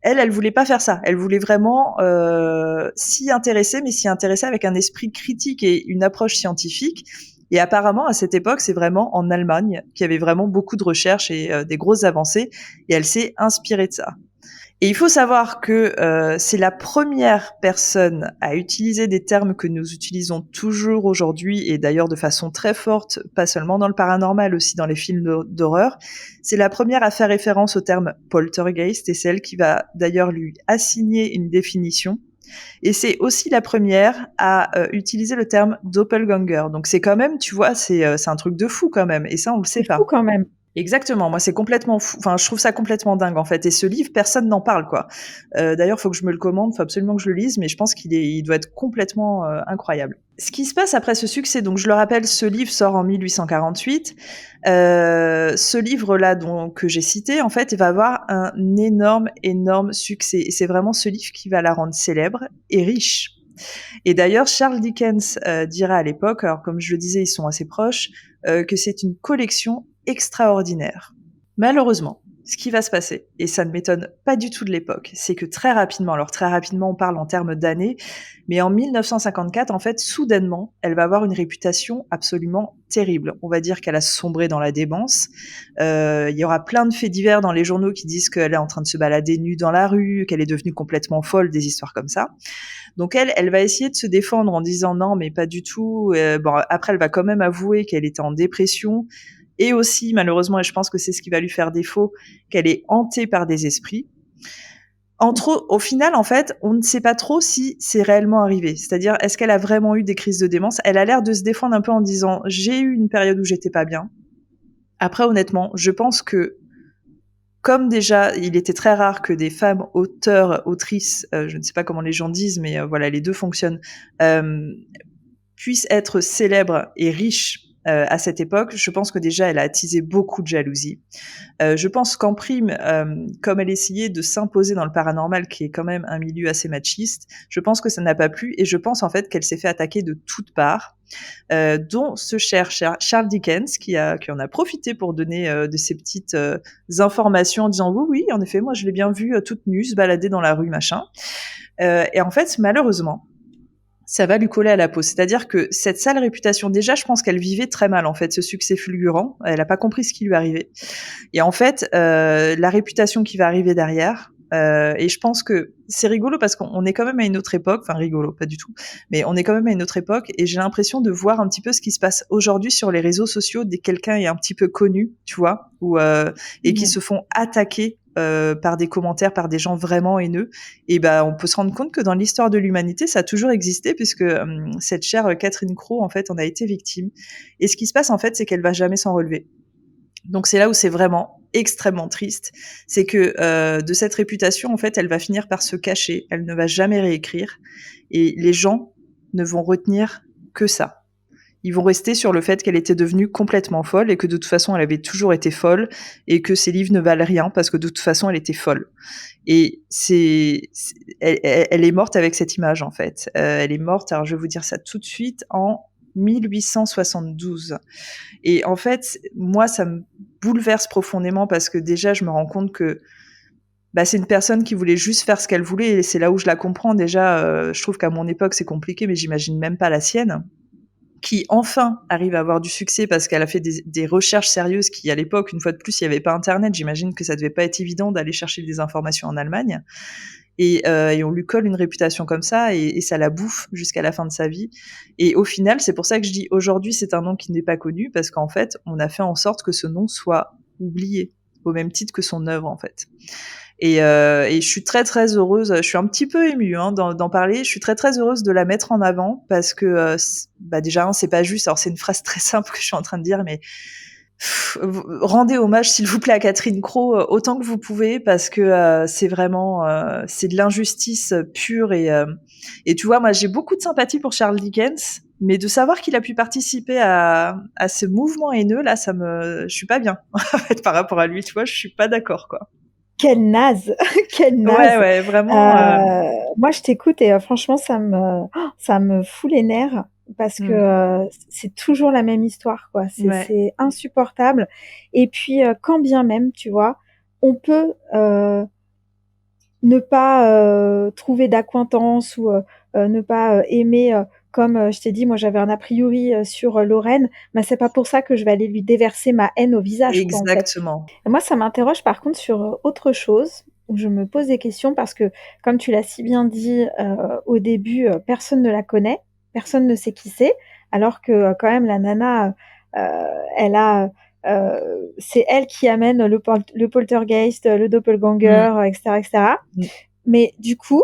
Elle voulait pas faire ça. Elle voulait vraiment s'y intéresser, mais s'y intéresser avec un esprit critique et une approche scientifique. Et apparemment, à cette époque, c'est vraiment en Allemagne qu'il y avait vraiment beaucoup de recherches et des grosses avancées, et elle s'est inspirée de ça. Et il faut savoir que c'est la première personne à utiliser des termes que nous utilisons toujours aujourd'hui, et d'ailleurs de façon très forte, pas seulement dans le paranormal, aussi dans les films d'horreur. C'est la première à faire référence au terme poltergeist, et c'est elle qui va d'ailleurs lui assigner une définition. Et c'est aussi la première à utiliser le terme doppelganger. Donc c'est quand même, tu vois, c'est un truc de fou quand même, et ça on le sait pas. C'est fou quand même. Exactement, moi c'est complètement fou. Enfin, je trouve ça complètement dingue en fait. Et ce livre, personne n'en parle quoi. D'ailleurs, faut que je me le commande, faut absolument que je le lise, mais je pense il doit être complètement incroyable. Ce qui se passe après ce succès, donc je le rappelle, ce livre sort en 1848. Ce livre-là que j'ai cité, en fait, il va avoir un énorme succès. Et c'est vraiment ce livre qui va la rendre célèbre et riche. Et d'ailleurs, Charles Dickens dira à l'époque, alors comme je le disais, ils sont assez proches, que c'est une collection extraordinaire. Malheureusement, ce qui va se passer, et ça ne m'étonne pas du tout de l'époque, c'est que très rapidement, alors très rapidement, on parle en termes d'années, mais en 1954, en fait, soudainement, elle va avoir une réputation absolument terrible. On va dire qu'elle a sombré dans la démence. Il y aura plein de faits divers dans les journaux qui disent qu'elle est en train de se balader nue dans la rue, qu'elle est devenue complètement folle, des histoires comme ça. Donc elle va essayer de se défendre en disant non, mais pas du tout. Bon, après, elle va quand même avouer qu'elle était en dépression. Et aussi, malheureusement, et je pense que c'est ce qui va lui faire défaut, qu'elle est hantée par des esprits. Au final, en fait, on ne sait pas trop si c'est réellement arrivé. C'est-à-dire, est-ce qu'elle a vraiment eu des crises de démence? Elle a l'air de se défendre un peu en disant, j'ai eu une période où j'étais pas bien. Après, honnêtement, je pense que, comme déjà, il était très rare que des femmes auteurs, autrices, je ne sais pas comment les gens disent, mais voilà, les deux fonctionnent, puissent être célèbres et riches à cette époque, je pense que déjà elle a attisé beaucoup de jalousie. Je pense qu'en prime, comme elle essayait de s'imposer dans le paranormal, qui est quand même un milieu assez machiste, je pense que ça n'a pas plu, et je pense en fait qu'elle s'est fait attaquer de toutes parts, dont ce cher Charles Dickens qui en a profité pour donner de ces petites informations en disant oui, en effet, moi je l'ai bien vue toute nue se balader dans la rue, machin. Et en fait, malheureusement, ça va lui coller à la peau. C'est-à-dire que cette sale réputation, déjà, je pense qu'elle vivait très mal, en fait, ce succès fulgurant. Elle n'a pas compris ce qui lui arrivait. Et en fait, la réputation qui va arriver derrière, et je pense que c'est rigolo parce qu'on est quand même à une autre époque, enfin rigolo, pas du tout, mais on est quand même à une autre époque, et j'ai l'impression de voir un petit peu ce qui se passe aujourd'hui sur les réseaux sociaux dès que quelqu'un est un petit peu connu, tu vois, et qui se font attaquer par des commentaires, par des gens vraiment haineux. Et ben, on peut se rendre compte que dans l'histoire de l'humanité, ça a toujours existé, puisque cette chère Catherine Crowe, en fait, en a été victime. Et ce qui se passe, en fait, c'est qu'elle va jamais s'en relever. Donc c'est là où c'est vraiment extrêmement triste, c'est que de cette réputation, en fait, elle va finir par se cacher, elle ne va jamais réécrire, et les gens ne vont retenir que ça. Ils vont rester sur le fait qu'elle était devenue complètement folle, et que de toute façon elle avait toujours été folle, et que ses livres ne valent rien parce que de toute façon elle était folle. Et elle est morte avec cette image, en fait. Elle est morte, alors je vais vous dire ça tout de suite, en 1872. Et en fait, moi, ça me bouleverse profondément parce que déjà, je me rends compte que c'est une personne qui voulait juste faire ce qu'elle voulait, et c'est là où je la comprends. Déjà, je trouve qu'à mon époque, c'est compliqué, mais j'imagine même pas la sienne, qui enfin arrive à avoir du succès parce qu'elle a fait des recherches sérieuses qui, à l'époque, une fois de plus, il n'y avait pas Internet. J'imagine que ça devait pas être évident d'aller chercher des informations en Allemagne. Et on lui colle une réputation comme ça, et ça la bouffe jusqu'à la fin de sa vie. Et au final, c'est pour ça que je dis aujourd'hui, c'est un nom qui n'est pas connu, parce qu'en fait, on a fait en sorte que ce nom soit oublié, au même titre que son œuvre, en fait. Et je suis très très heureuse, je suis un petit peu émue d'en parler, je suis très très heureuse de la mettre en avant, parce que déjà, c'est pas juste, alors c'est une phrase très simple que je suis en train de dire, mais rendez hommage s'il vous plaît à Catherine Crowe autant que vous pouvez, parce que c'est vraiment c'est de l'injustice pure, et tu vois, moi j'ai beaucoup de sympathie pour Charles Dickens, mais de savoir qu'il a pu participer à ce mouvement haineux là, je suis pas bien en fait par rapport à lui, tu vois, je suis pas d'accord, quoi. Quelle naze, quelle naze. Ouais, vraiment. Moi, je t'écoute et franchement, ça me fout les nerfs parce que c'est toujours la même histoire, quoi. C'est insupportable. Et puis, quand bien même, tu vois, on peut ne pas trouver d'acquaintance ou ne pas aimer. Comme je t'ai dit, moi j'avais un a priori sur Lorraine, mais c'est pas pour ça que je vais aller lui déverser ma haine au visage, quoi, en fait. Exactement. Et moi, ça m'interroge par contre sur autre chose, où je me pose des questions parce que, comme tu l'as si bien dit au début, personne ne la connaît, personne ne sait qui c'est, alors que quand même la nana, elle a, c'est elle qui amène le poltergeist, le doppelganger, etc., etc. Mais du coup,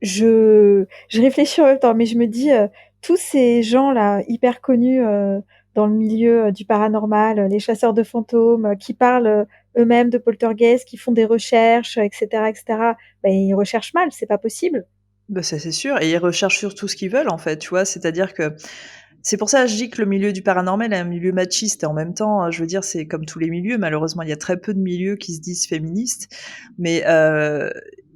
je réfléchis en même temps, mais je me dis, tous ces gens-là, hyper connus dans le milieu du paranormal, les chasseurs de fantômes, qui parlent eux-mêmes de poltergeist, qui font des recherches, etc., etc., ils recherchent mal, c'est pas possible. Ça c'est sûr, et ils recherchent surtout ce qu'ils veulent, en fait, tu vois, c'est-à-dire que c'est pour ça que je dis que le milieu du paranormal est un milieu machiste, et en même temps, je veux dire, c'est comme tous les milieux, malheureusement, il y a très peu de milieux qui se disent féministes, mais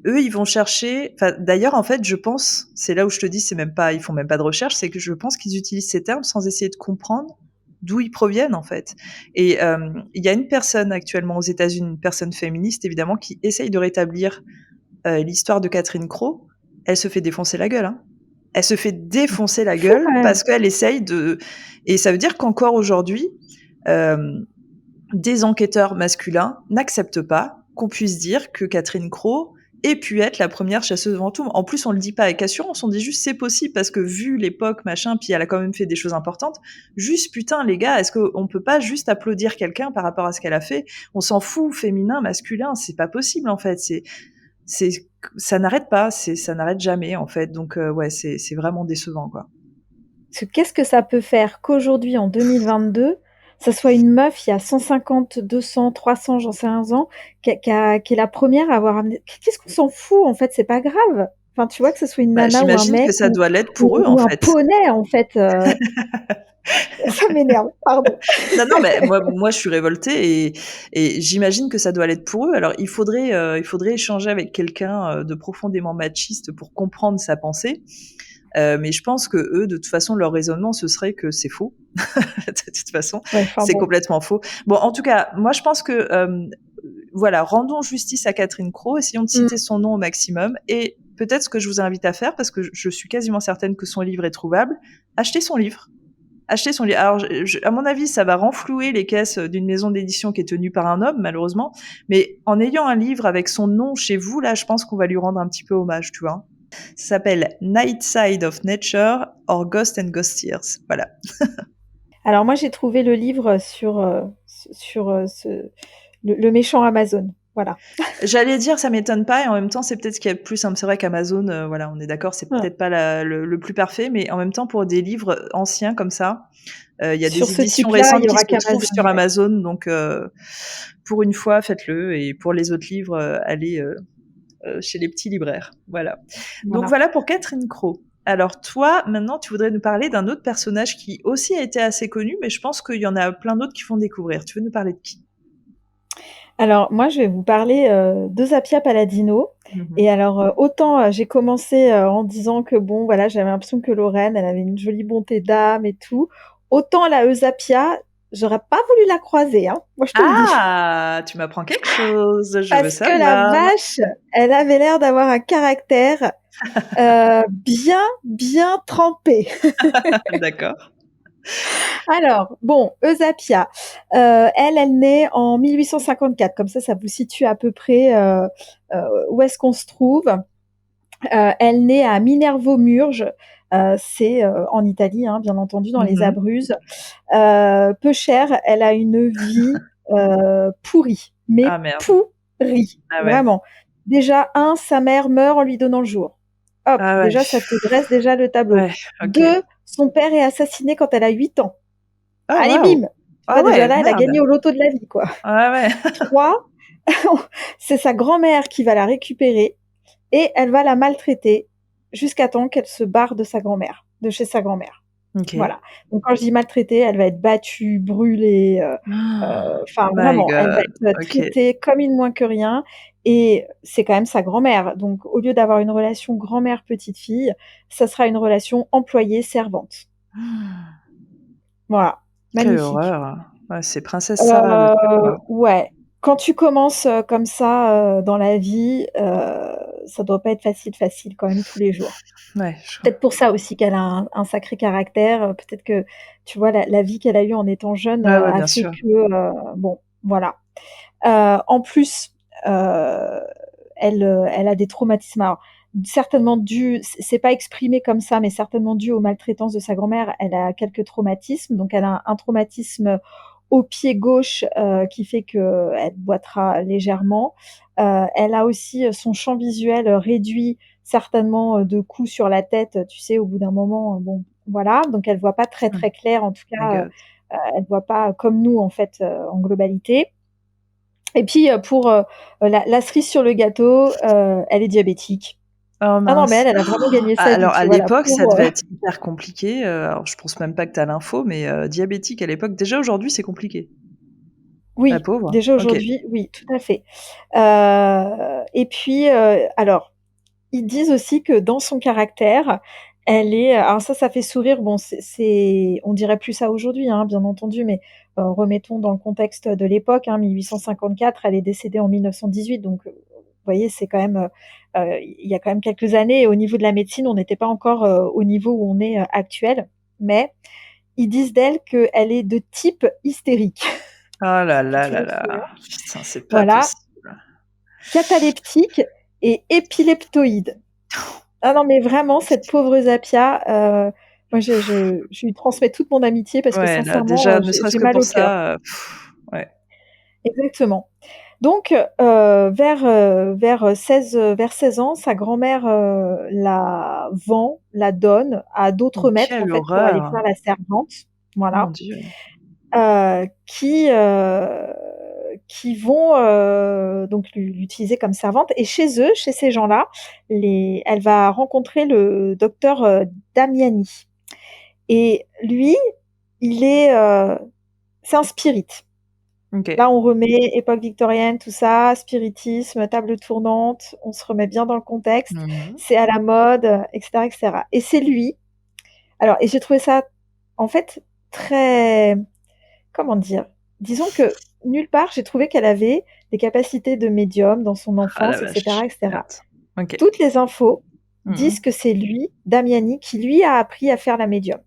eux, ils vont chercher. Enfin, d'ailleurs, en fait, je pense, c'est là où je te dis, ils font même pas de recherche, c'est que je pense qu'ils utilisent ces termes sans essayer de comprendre d'où ils proviennent en fait. Et il y a une personne actuellement aux États-Unis, une personne féministe évidemment, qui essaye de rétablir l'histoire de Catherine Crowe. Elle se fait défoncer la gueule. Hein. Elle se fait défoncer la Fou gueule quand même. parce qu'elle essaye de... Et ça veut dire qu'encore aujourd'hui, des enquêteurs masculins n'acceptent pas qu'on puisse dire que Catherine Crowe ait pu être la première chasseuse de fantômes. En plus, on le dit pas avec assurance, on dit juste c'est possible parce que vu l'époque, machin, puis elle a quand même fait des choses importantes. Juste putain, les gars, est-ce qu'on peut pas juste applaudir quelqu'un par rapport à ce qu'elle a fait? On s'en fout, féminin, masculin, c'est pas possible en fait. Ça n'arrête pas, ça n'arrête jamais en fait. Donc ouais, c'est vraiment décevant quoi. Parce que qu'est-ce que ça peut faire qu'aujourd'hui, en 2022, ça soit une meuf, il y a 150, 200, 300, j'en sais rien ans, qui est la première à avoir amené... Qu'est-ce qu'on s'en fout, en fait? C'est pas grave. Enfin, tu vois, que ce soit une Bah, nana ou un j'imagine que mec ça doit l'être pour eux en ou un fait. poney, en fait. Ça m'énerve, pardon. Non, mais moi, je suis révoltée et j'imagine que ça doit l'être pour eux. Alors, il faudrait échanger avec quelqu'un de profondément machiste pour comprendre sa pensée. Mais je pense que eux, de toute façon, leur raisonnement, ce serait que c'est faux. De toute façon, Ouais, c'est bon. complètement faux. Bon, en tout cas, moi, je pense que voilà, rendons justice à Catherine Crowe, essayons de citer son nom au maximum et peut-être ce que je vous invite à faire, parce que je suis quasiment certaine que son livre est trouvable, achetez son livre. Acheter son livre. Alors, à mon avis, ça va renflouer les caisses d'une maison d'édition qui est tenue par un homme, malheureusement. Mais en ayant un livre avec son nom chez vous, là, je pense qu'on va lui rendre un petit peu hommage, tu vois. Ça s'appelle Night Side of Nature or Ghost and Ghost Tears. Voilà. Alors, moi, j'ai trouvé le livre sur le méchant Amazon. Voilà. J'allais dire, ça m'étonne pas, et en même temps, c'est peut-être ce qu'il y a de plus simple. C'est vrai qu'Amazon, voilà, on est d'accord, c'est peut-être pas le plus parfait, mais en même temps, pour des livres anciens comme ça, il y a sur des ce éditions type-là, récentes il y qui aura se retrouvent qu'Amazon. sur Amazon, donc pour une fois, faites-le, et pour les autres livres, allez chez les petits libraires. Voilà. Donc voilà pour Catherine Crowe. Alors toi, maintenant, tu voudrais nous parler d'un autre personnage qui aussi a été assez connu, mais je pense qu'il y en a plein d'autres qui font découvrir. Tu veux nous parler de qui? Alors moi, je vais vous parler de Zappia Palladino. Et alors, autant j'ai commencé en disant que bon, voilà, j'avais l'impression que Lorraine, elle avait une jolie bonté d'âme et tout. Autant la Eusapia, j'aurais pas voulu la croiser, hein. Moi, je te le dis. Ah, tu m'apprends quelque chose, je veux Parce que la savoir. vache, elle avait l'air d'avoir un caractère bien trempé. D'accord. Alors, bon, Eusapia, elle naît en 1854, comme ça vous situe à peu près où est-ce qu'on se trouve. Elle naît à Minervo-Murge, c'est en Italie, hein, bien entendu, dans les Abruzzes. Peu chère, elle a une vie pourrie, mais pourrie, vraiment. Déjà, sa mère meurt en lui donnant le jour. Hop, déjà, ça te dresse déjà le tableau. Ouais, ok. 2, son père est assassiné quand elle a 8 ans. Oh, Allez, wow. bim. Tu vois, déjà là, elle a gagné au loto de la vie, quoi. Ah ouais. 3, c'est sa grand-mère qui va la récupérer et elle va la maltraiter jusqu'à temps qu'elle se barre de chez sa grand-mère. Okay. Voilà. Donc quand je dis maltraiter, elle va être battue, brûlée, vraiment, elle va être traitée comme une moins que rien. Et c'est quand même sa grand-mère. Donc au lieu d'avoir une relation grand-mère-petite-fille, ça sera une relation employée-servante. Voilà. Magnifique. Quelle horreur. Ouais, c'est Princesse Sarah. Ouais. Quand tu commences comme ça dans la vie, ça doit pas être facile quand même tous les jours. Ouais, peut-être pour ça aussi qu'elle a un sacré caractère. Peut-être que, tu vois, la vie qu'elle a eue en étant jeune a fait que, bon, voilà. En plus, elle a des traumatismes. Alors, certainement c'est pas exprimé comme ça, mais certainement dû aux maltraitances de sa grand-mère. Elle a quelques traumatismes. Donc, elle a un traumatisme au pied gauche qui fait qu'elle boitera légèrement. Elle a aussi son champ visuel réduit, certainement de coups sur la tête, tu sais, au bout d'un moment, bon, voilà. Donc, elle voit pas très, très clair. En tout cas, elle voit pas comme nous, en fait, en globalité. Et puis, pour la cerise sur le gâteau, elle est diabétique. Oh mince. Ah non, mais elle a vraiment gagné sa vie. Alors, à l'époque, ça pauvre, devait être hyper compliqué. Alors, je pense même pas que tu as l'info, mais diabétique à l'époque, déjà aujourd'hui, c'est compliqué. Oui, La pauvre. déjà aujourd'hui, oui, tout à fait. Et puis, alors, ils disent aussi que dans son caractère, Elle est alors ça fait sourire. Bon, on dirait plus ça aujourd'hui, hein, bien entendu, mais remettons dans le contexte de l'époque, hein, 1854, elle est décédée en 1918, donc vous voyez, c'est quand même, il y a quand même quelques années et au niveau de la médecine, on n'était pas encore, au niveau où on est, actuel. Mais ils disent d'elle qu'elle est de type hystérique. Oh là Si là tu là veux tout savoir. là. Putain, c'est pas Voilà, possible. cataleptique et épileptoïde. Ah non, mais vraiment, cette pauvre Zappia, moi je lui transmets toute mon amitié parce que Ouais, là, sincèrement, déjà, ne serait-ce j'ai que mal pour au cœur. ça, ouais. Exactement. Donc, vers 16 ans, sa grand-mère, la vend, la donne à Mais d'autres maîtres, en quelle fait, pour aller faire horreur! la servante. Mon Voilà. Dieu. Heu, qui, heu, qui vont, donc l'utiliser comme servante et chez eux, chez ces gens-là, elle va rencontrer le docteur, Damiani et lui, il est, c'est un spirit. OK. Là, on remet époque victorienne, tout ça, spiritisme, table tournante, on se remet bien dans le contexte. Mmh. C'est à la mode, et cetera et cetera et c'est lui alors et j'ai trouvé ça, en fait, très comment dire? Disons que nulle part j'ai trouvé qu'elle avait des capacités de médium dans son Ah la enfance et vache. cetera et cetera. Certes. OK. Toutes les infos Mmh disent mh. que c'est lui, Damiani, qui lui a appris à faire la médium.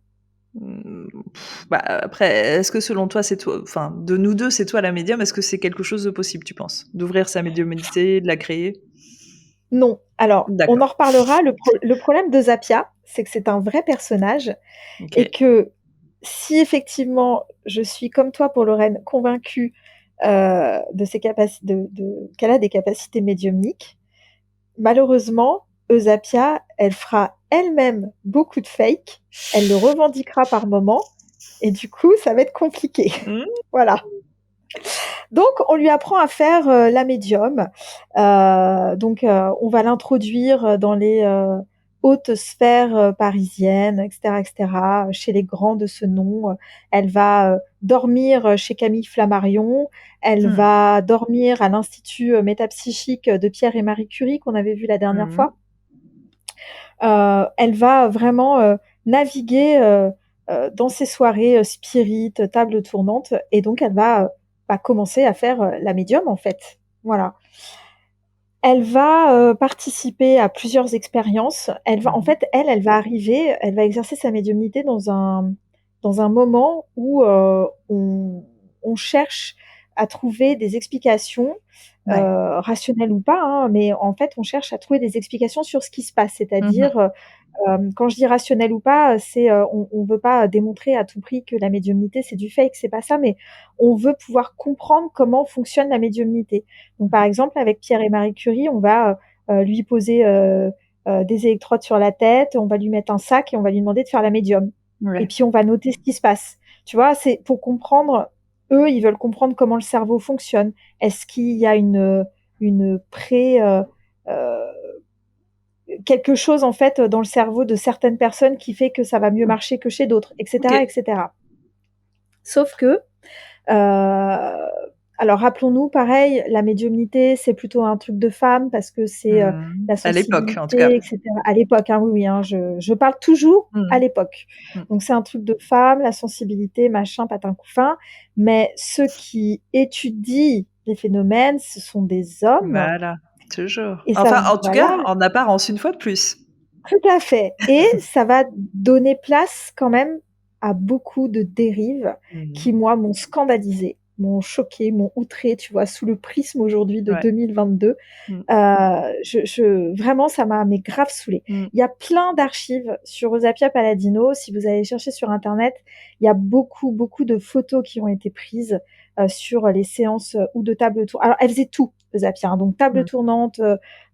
Mmh, bah, après, est-ce que selon toi, c'est toi enfin, de nous 2, c'est toi la médium? Est-ce que c'est quelque chose de possible, tu penses? D'ouvrir sa médiumnité, de la créer? Non, alors on en D'accord. reparlera. Le problème de Zappia, c'est que c'est un vrai personnage et OK. que si effectivement je suis comme toi pour Lorraine, convaincue, de ses capaci de qu'elle a des capacités médiumniques, malheureusement, Zappia, elle fera elle-même beaucoup de fake, elle le revendiquera par moments et du coup, ça va être compliqué. Mmh. Voilà. Donc on lui apprend à faire, la médium. On va l'introduire, dans les, hautes sphères, parisiennes et cetera, chez les grands de ce nom. Elle va, dormir, chez Camille Flammarion. Elle Mmh. va dormir à l'institut, métapsychique de Pierre et Marie Curie qu'on avait vu la dernière Mmh. fois. Elle va vraiment, naviguer, dans ces soirées, spirites, tables tournantes et donc elle va, commencer à faire, la médium, en fait. Voilà. Elle va, participer à plusieurs expériences. Elle va en Mmh. fait, elle va arriver, elle va exercer sa médiumnité dans un moment où, on cherche à trouver des explications, Ouais. rationnelles ou pas, hein, mais en fait, on cherche à trouver des explications sur ce qui se passe. Mmh mh. C'est-à-dire, quand je dis rationnel ou pas, c'est, on veut pas démontrer à tout prix que la médiumnité, c'est du fake, c'est pas ça, mais on veut pouvoir comprendre comment fonctionne la médiumnité. Donc par exemple, avec Pierre et Marie Curie, on va, lui poser, des électrodes sur la tête, on va lui mettre un sac et on va lui demander de faire la médium et Ouais. puis on va noter ce qui se passe. Tu vois? C'est pour comprendre eux, ils veulent comprendre comment le cerveau fonctionne. Est-ce qu'il y a une heu quelque chose en fait, dans le cerveau de certaines personnes qui fait que ça va mieux Mmh. marcher que chez d'autres et cetera OK. et cetera. Sauf que, alors rappelons-nous pareil, la médiumnité, c'est plutôt un truc de femme parce que c'est, Mmh. la À l'époque, en tout cas. sensibilité et cetera. À l'époque, hein, oui, oui, hein, je parle toujours à Mmh. l'époque. Mmh. Donc c'est un truc de femme, la sensibilité, machin, patin couffin, mais ceux qui étudient les phénomènes, ce sont des hommes Voilà, toujours. et ça Enfin, en tout voilà. cas, en apparence, une fois de plus. Tout à fait et ça va donner place quand même à beaucoup de dérives Mmh. qui, moi, m'ont scandalisée, m'ont choquée, m'ont outrée, tu vois? Sous le prisme aujourd'hui de Ouais. 2022, Mmh. je vraiment ça m'a mais grave saoulée. Mmh. Il y a plein d'archives sur Rosa Palladino. Si vous allez chercher sur internet, il y a beaucoup, beaucoup de photos qui ont été prises, sur les séances, ou de table tour alors elle faisait tout, Rosa hein, donc table Mmh. tournante,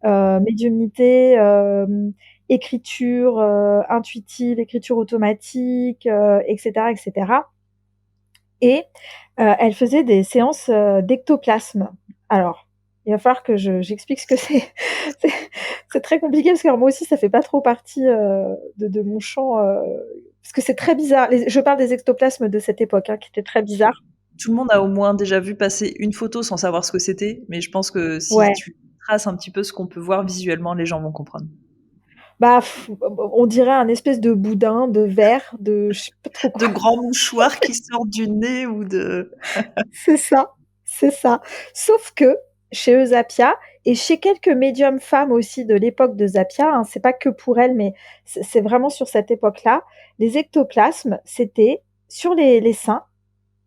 médiumnité, écriture, intuitive, écriture automatique, et cetera et cetera et elle faisait des séances, d'ectoplasme. Alors, il va falloir que j'explique ce que c'est. C'est c'est très compliqué parce que alors moi aussi ça fait pas trop partie, de mon champ, parce que c'est très bizarre. Les je parle des ectoplasmes de cette époque, hein, qui étaient très bizarres. Tout le monde a au moins déjà vu passer une photo sans savoir ce que c'était, mais je pense que si Ouais. tu traces un petit peu ce qu'on peut voir visuellement, les gens vont comprendre. Bah, on dirait un espèce de boudin de verre, je sais pas trop De quoi. grands mouchoirs qui sortent du nez ou de C'est ça, c'est ça. Sauf que chez Euzappia et chez quelques médiums femmes aussi de l'époque de Zappia, hein, c'est pas que pour elles, mais c'est vraiment sur cette époque-là, les ectoplasmes, c'était sur les seins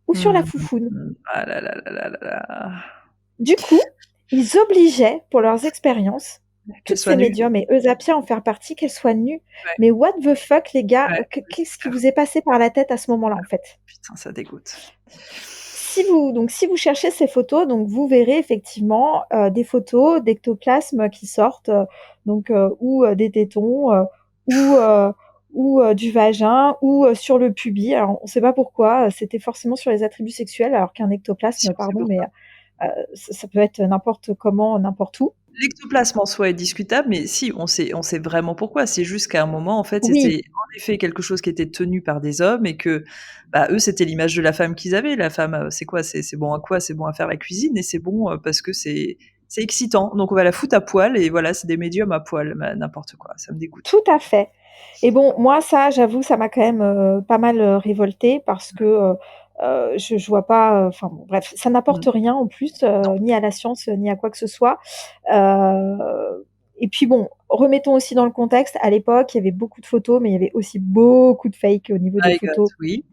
ou sur la Mmh foufoune. mh. Ah là là là là là là. Du coup, ils obligeaient, pour leurs expériences, Qu'elle toutes soit ces nue? médiums et Euzappia en faire partie, qu'elles soient nues. Ouais, Mais what the fuck, les gars, ouais, qu'est-ce qui super. vous est passé par la tête à ce moment-là, en fait? Putain, ça dégoûte. Si vous cherchez ces photos, donc vous verrez effectivement des photos d'ectoplasmes qui sortent, ou des tétons, ou, euh, du vagin, ou sur le pubis. Alors on ne sait pas pourquoi, c'était forcément sur les attributs sexuels, alors qu'un Si, ectoplasme, on sait pardon, mais pourquoi. ça peut être n'importe comment, n'importe où. L'ectoplasme en soi est discutable, mais si, on sait vraiment pourquoi. C'est juste qu'à un moment, en fait, Oui, c'était en effet quelque chose qui était tenu par des hommes et que, bah, eux, c'était l'image de la femme qu'ils avaient. La femme, c'est quoi? C'est bon à quoi? C'est bon à faire la cuisine et c'est bon, parce que c'est excitant. Donc on va la foutre à poil et voilà, c'est des médiums à poil, bah, n'importe quoi, ça me dégoûte. tout à fait. Et bon, moi, ça, j'avoue, ça m'a quand même pas mal révoltée parce que je vois pas. Enfin, bon, bref, ça n'apporte Mmh. rien en plus, Non. ni à la science, ni à quoi que ce soit. Euh, et puis bon, remettons aussi dans le contexte. À l'époque, il y avait beaucoup de photos, mais il y avait aussi beaucoup de fake au niveau des My God, photos. oui.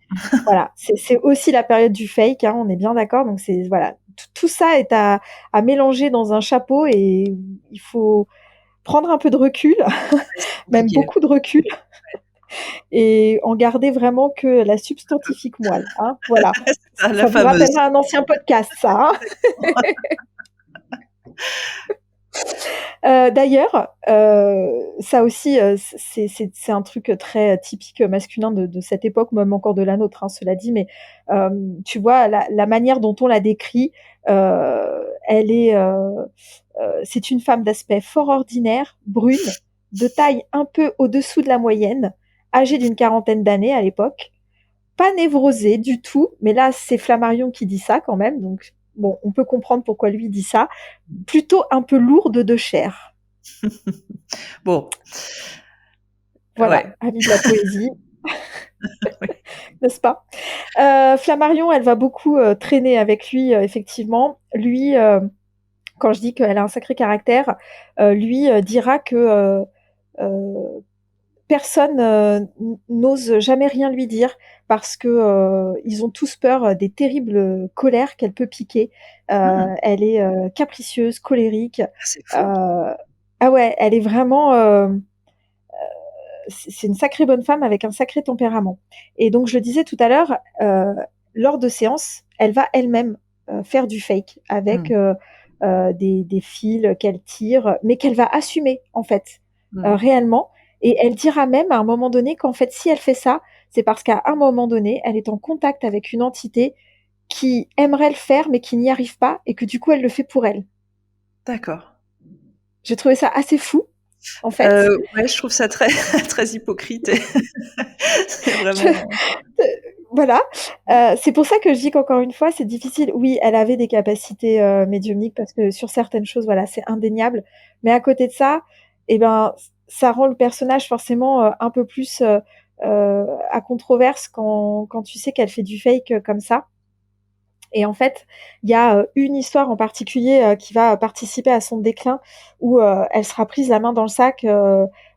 Voilà, c'est aussi la période du fake, hein, on est bien d'accord. Donc c'est voilà, tout ça est à mélanger dans un chapeau et il faut prendre un peu de recul, Ouais, c'est même compliqué. beaucoup de recul, et en garder vraiment que la substantifique moelle, hein, voilà. C'est ça, la Ça vous fameuse. rappellera un ancien podcast, ça, hein. D'ailleurs, ça aussi, c'est un truc très typique masculin de cette époque, même encore de la nôtre, hein, cela dit, mais tu vois, la manière dont on la décrit, elle est, c'est une femme d'aspect fort ordinaire, brune, de taille un peu au-dessous de la moyenne, âgée d'une quarantaine d'années à l'époque, pas névrosée du tout, mais là, c'est Flammarion qui dit ça quand même, donc bon, on peut comprendre pourquoi lui dit ça. Plutôt un peu lourde de chair. Bon, Voilà, ouais, avis de la poésie, oui. n'est-ce pas? Flammarion, elle va beaucoup traîner avec lui, effectivement. Lui, quand je dis qu'elle a un sacré caractère, lui dira que personne n'ose jamais rien lui dire parce que ils ont tous peur des terribles colères qu'elle peut piquer. Mmh. Elle est capricieuse, colérique. Ah, c'est fou. Ah ouais, elle est vraiment. C'est une sacrée bonne femme avec un sacré tempérament. Et donc, je le disais tout à l'heure, lors de séances, elle va elle-même faire du fake avec Mmh. des fils qu'elle tire, mais qu'elle va assumer, en fait, Mmh. réellement. Et elle dira même à un moment donné qu'en fait, si elle fait ça, c'est parce qu'à un moment donné, elle est en contact avec une entité qui aimerait le faire, mais qui n'y arrive pas, et que du coup, elle le fait pour elle. D'accord. J'ai trouvé ça assez fou, en fait. Ouais, je trouve ça très très hypocrite et c'est Je vraiment Voilà, c'est pour ça que je dis qu'encore une fois, c'est difficile. Oui, elle avait des capacités, médiumniques parce que sur certaines choses, voilà, c'est indéniable. Mais à côté de ça, et ben, ça rend le personnage forcément, un peu plus, à controverse quand tu sais qu'elle fait du fake, comme ça. Et en fait, il y a une histoire en particulier qui va participer à son déclin, où elle sera prise la main dans le sac,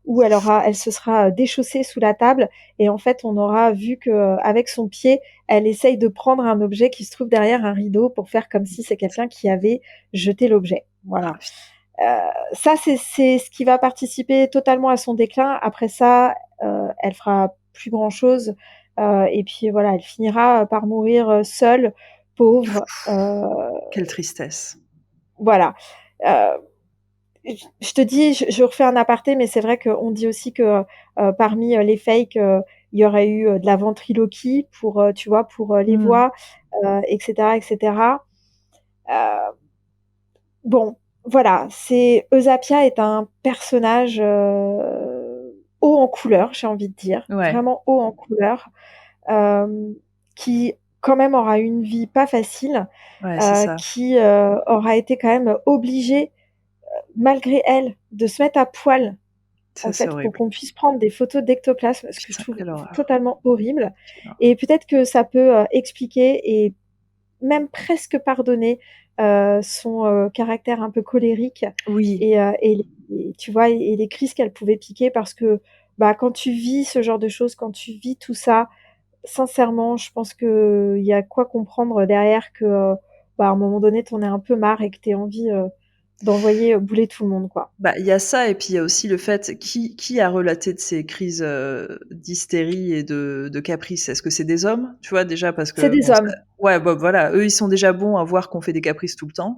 où elle se sera déchaussée sous la table, et en fait, on aura vu que avec son pied, elle essaye de prendre un objet qui se trouve derrière un rideau pour faire comme si c'est quelqu'un qui avait jeté l'objet. ah Voilà. putain. Ça, c'est ce qui va participer totalement à son déclin. Après ça, elle fera plus grand chose. Et puis voilà, elle finira par mourir seule, pauvre. Quelle tristesse. Voilà. Euh, je te dis, je refais un aparté, mais c'est vrai qu'on dit aussi que parmi les fakes, il y aurait eu de la ventriloquie pour, tu vois, pour les Mmh. voix, etc., etc. Euh, Bon, voilà, c'est Euzappia est un personnage haut en couleur, j'ai envie de dire, Ouais, vraiment haut en couleur, euh, qui quand même aura une vie pas facile, ouais, c'est ça. qui aura été quand même obligée, malgré elle, de se mettre à poil Ça, en c'est fait, pour horrible. qu'on puisse prendre des photos d'ectoplasme, ce que je Putain, trouve quelle horreur. totalement horrible. Non. Et peut-être que ça peut expliquer et même presque pardonner son caractère un peu colérique Oui. et tu vois, et les crises qu'elle pouvait piquer parce que bah, quand tu vis ce genre de choses, quand tu vis tout ça, sincèrement, je pense qu'il y a quoi comprendre derrière que bah, à un moment donné, t'en aies un peu marre et que t'aies envie d'envoyer bouler tout le monde, quoi. Bah, il y a ça et puis il y a aussi le fait qui a relaté de ces crises, d'hystérie et de caprice? Est-ce que c'est des hommes? Tu vois? Déjà parce C'est que des bon ça hommes. ouais, bah, voilà, eux, ils sont déjà bons à voir qu'on fait des caprices tout le temps,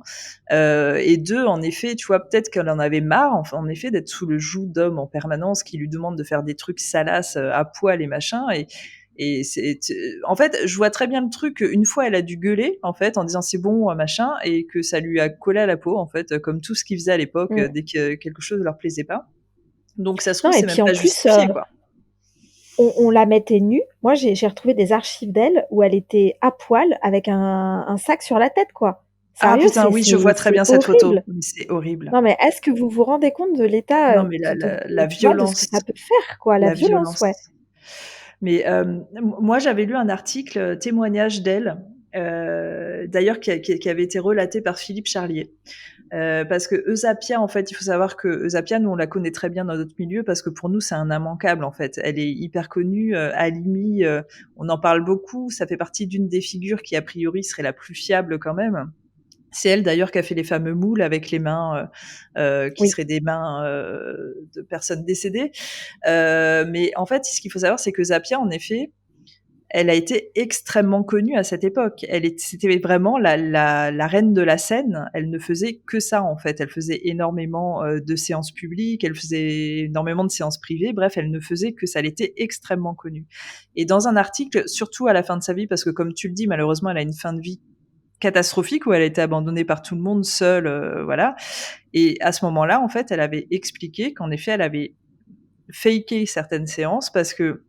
et 2 en effet, tu vois? Peut-être qu'elle en avait marre, enfin, en effet, d'être sous le joug d'hommes en permanence qui lui demandent de faire des trucs salaces, à poil et machin et en fait, je vois très bien le truc, une fois, elle a dû gueuler, en fait, en disant: «C'est bon, machin» et que ça lui a collé à la peau, en fait, comme tout ce qu'ils faisaient à l'époque, Mm. dès que quelque chose leur plaisait pas. Donc ça se trouve, Non, et c'est même puis en pas plus, justifié, quoi. on la mettait nue. Moi, j'ai retrouvé des archives d'elle où elle était à poil avec un sac sur la tête, quoi. Ah Sérieux, putain, oui, je vois très c'est bien cette photo. horrible. Mais c'est horrible. Non, mais est-ce que vous vous rendez compte de l'état, Non, mais la tu vois, de ce que violence, ça peut faire, quoi, la la violence, ouais. violence. Mais moi, j'avais lu un article, témoignage d'elle, d'ailleurs qui avait été relaté par Philippe Charlier. Parce que Eusapia, en fait, il faut savoir que Eusapia, nous, on la connaît très bien dans notre milieu parce que pour nous, c'est un immanquable, en fait. Elle est hyper connue. Halimi, on en parle beaucoup. Ça fait partie d'une des figures qui, a priori, serait la plus fiable quand même. C'est elle d'ailleurs qui a fait les fameux moules avec les mains qui Oui. seraient des mains de personnes décédées. Mais en fait, ce qu'il faut savoir, c'est que Zapia, en effet, elle a été extrêmement connue à cette époque. C'était vraiment la reine de la scène. Elle ne faisait que ça, en fait. Elle faisait énormément de séances publiques, elle faisait énormément de séances privées. Bref, elle ne faisait que ça. Elle était extrêmement connue. Et dans un article, surtout à la fin de sa vie, parce que comme tu le dis, malheureusement, elle a une fin de vie catastrophique où elle a été abandonnée par tout le monde, seule, voilà. Et à ce moment-là, en fait, elle avait expliqué qu'en effet, elle avait faké certaines séances parce que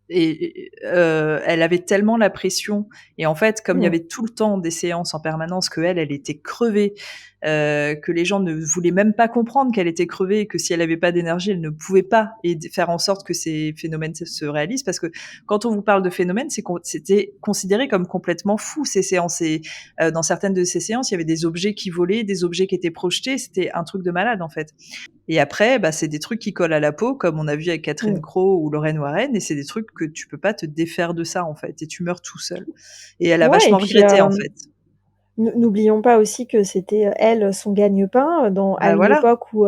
elle avait tellement la pression et en fait, comme il y Mmh. avait tout le temps des séances en permanence, elle était crevée, que les gens ne voulaient même pas comprendre qu'elle était crevée et que si elle avait pas d'énergie, elle ne pouvait pas faire en sorte que ces phénomènes se réalisent. Parce que quand on vous parle de phénomènes, c'était considéré comme complètement fou ces séances. Et dans certaines de ces séances, il y avait des objets qui volaient, des objets qui étaient projetés. C'était un truc de malade en fait. Et après, bah, c'est des trucs qui collent à la peau, comme on a vu avec Catherine Mmh. Crowe ou Lorraine Warren, et c'est des trucs que tu peux pas te défaire de ça, en fait, et tu meurs tout seul. Et elle a Ouais, et vachement puis, regretté, en fait. n'oublions pas aussi que c'était, elle, son gagne-pain, à Bah une voilà. époque où,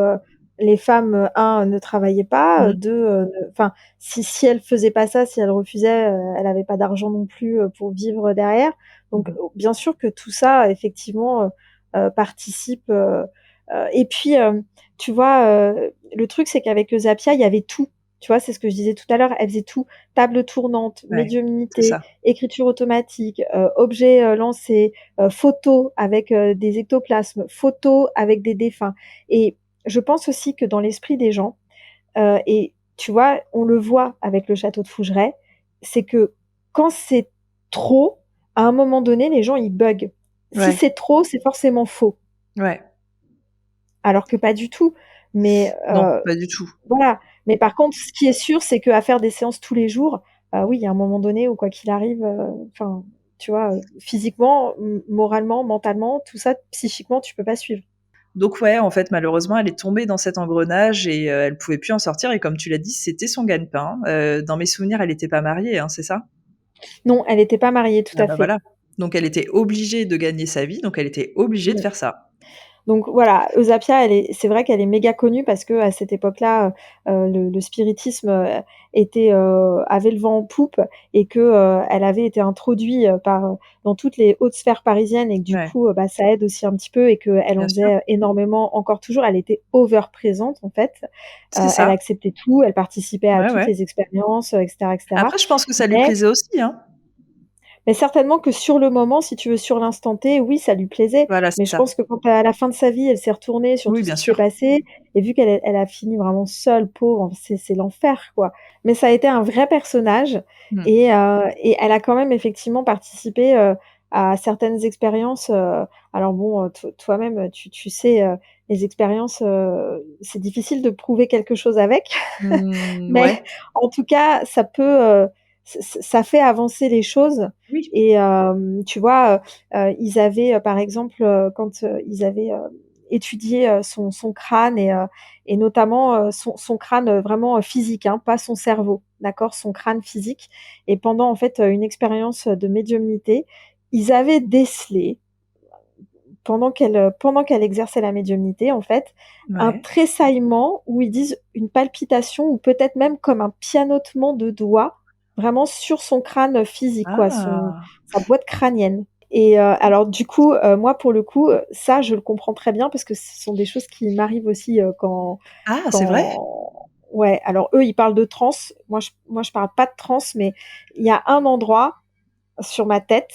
les femmes, 1 ne travaillaient pas, Mmh. 2 enfin, si elle faisait pas ça, si elle refusait, elle avait pas d'argent non plus, pour vivre derrière. Donc, Mmh. bien sûr que tout ça effectivement, participe, et puis, tu vois, le truc c'est qu'avec Zappia, il y avait tout. Tu vois? C'est ce que je disais tout à l'heure, elle faisait tout. Table tournante, Ouais, c'est médiumnité, ça. écriture automatique, objets, lancés, photos avec, des ectoplasmes, photos avec des défunts, et je pense aussi que dans l'esprit des gens, et tu vois, on le voit avec le château de Fougeray, c'est que quand c'est trop, à un moment donné, les gens, ils bug. Si Ouais, c'est trop, c'est forcément faux, ouais. alors que pas du tout. Mais Non, pas du tout. voilà. Mais par contre, ce qui est sûr, c'est qu'à faire des séances tous les jours, oui, il y a un moment donné où quoi qu'il arrive, enfin, tu vois, physiquement, moralement, mentalement, tout ça, psychiquement, tu peux pas suivre. Donc ouais, en fait, malheureusement, elle est tombée dans cet engrenage et elle pouvait plus en sortir et comme tu l'as dit, c'était son gagne-pain. Dans mes souvenirs, elle était pas mariée, hein, c'est ça? Non, elle était pas mariée, tout Ah à bah fait. voilà. Donc elle était obligée de gagner sa vie, donc elle était obligée de Mmh. faire ça. Donc voilà, Eusapia, c'est vrai qu'elle est méga connue parce qu'à cette époque-là, le spiritisme, avait le vent en poupe et que, elle avait été introduit, dans toutes les hautes sphères parisiennes et que du Ouais, coup, bah, ça aide aussi un petit peu et qu'elle en bien sûr. faisait énormément, encore toujours. Elle était over présente en fait. C'est Elle ça. acceptait tout, elle participait à Ouais, toutes ouais. les expériences, et cetera, et cetera. Après, je pense que ça lui Mais plaisait aussi, hein. mais certainement que sur le moment, si tu veux, sur l'instant T, oui, ça lui plaisait. Voilà, c'est Mais je ça. pense que quand à la fin de sa vie, elle s'est retournée sur Oui, tout ce bien qui s'est sûr. passé et vu qu'elle a fini vraiment seule, pauvre, c'est l'enfer, quoi. Mais ça a été un vrai personnage Mmh. et elle a quand même effectivement participé, à certaines expériences, alors bon, toi-même, tu sais, les expériences, c'est difficile de prouver quelque chose avec, mais Ouais. en tout cas, ça peut, ça fait avancer les choses Oui. et tu vois, ils avaient, par exemple, quand, ils avaient, étudié, son crâne et notamment, son crâne, vraiment, physique, hein, pas son cerveau, d'accord? Son crâne physique et pendant, en fait, une expérience, de médiumnité, ils avaient décelé pendant qu'elle exerçait la médiumnité, en fait, un Ouais. tressaillement où ils disent une palpitation ou peut-être même comme un pianotement de doigts, vraiment sur son crâne physique, quoi, son Ah! sa boîte crânienne et alors du coup, moi pour le coup, ça je le comprends très bien parce que ce sont des choses qui m'arrivent aussi, Ah, c'est vrai? quand ouais, alors eux, ils parlent de transe, moi je parle pas de transe, mais il y a un endroit sur ma tête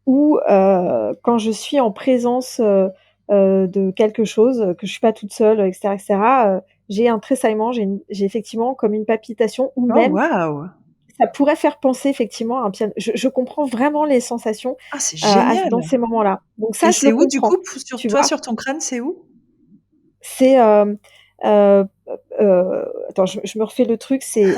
ou quand je suis en présence, de quelque chose, que je suis pas toute seule, et cetera, j'ai un tressaillement, j'ai effectivement comme une palpitation ou Oh même waouh! ça pourrait faire penser effectivement à un piano. Je comprends vraiment les sensations, Ah, c'est à génial! dans ces moments-là. Donc Et ça, je le c'est où du comprends, coup p sur tu toi, vois? sur ton crâne, c'est où? C'est, attends, je me refais le truc, c'est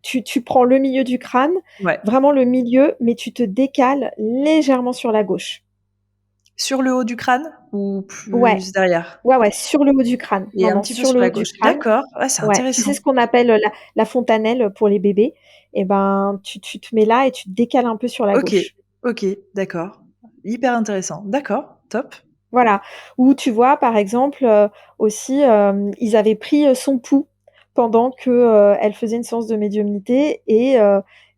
tu prends le milieu du crâne, Ouais. vraiment le milieu, mais tu te décales légèrement sur la gauche. Sur le haut du crâne ou Ouais. plus derrière? Ouais, ouais, sur le haut du crâne. Et Non, un non, petit peu sur sur le la haut du gauche. crâne. D'accord, ouais, c'est Ouais, tu sais intéressant. ce qu'on appelle, la fontanelle pour les bébés? Et ben, tu te mets là et tu te décales un peu sur la OK, gauche. OK, d'accord. Hyper intéressant. D'accord, top. Voilà. Ou tu vois, par exemple, aussi, ils avaient pris, son pouls pendant que, elle faisait une séance de médiumnité et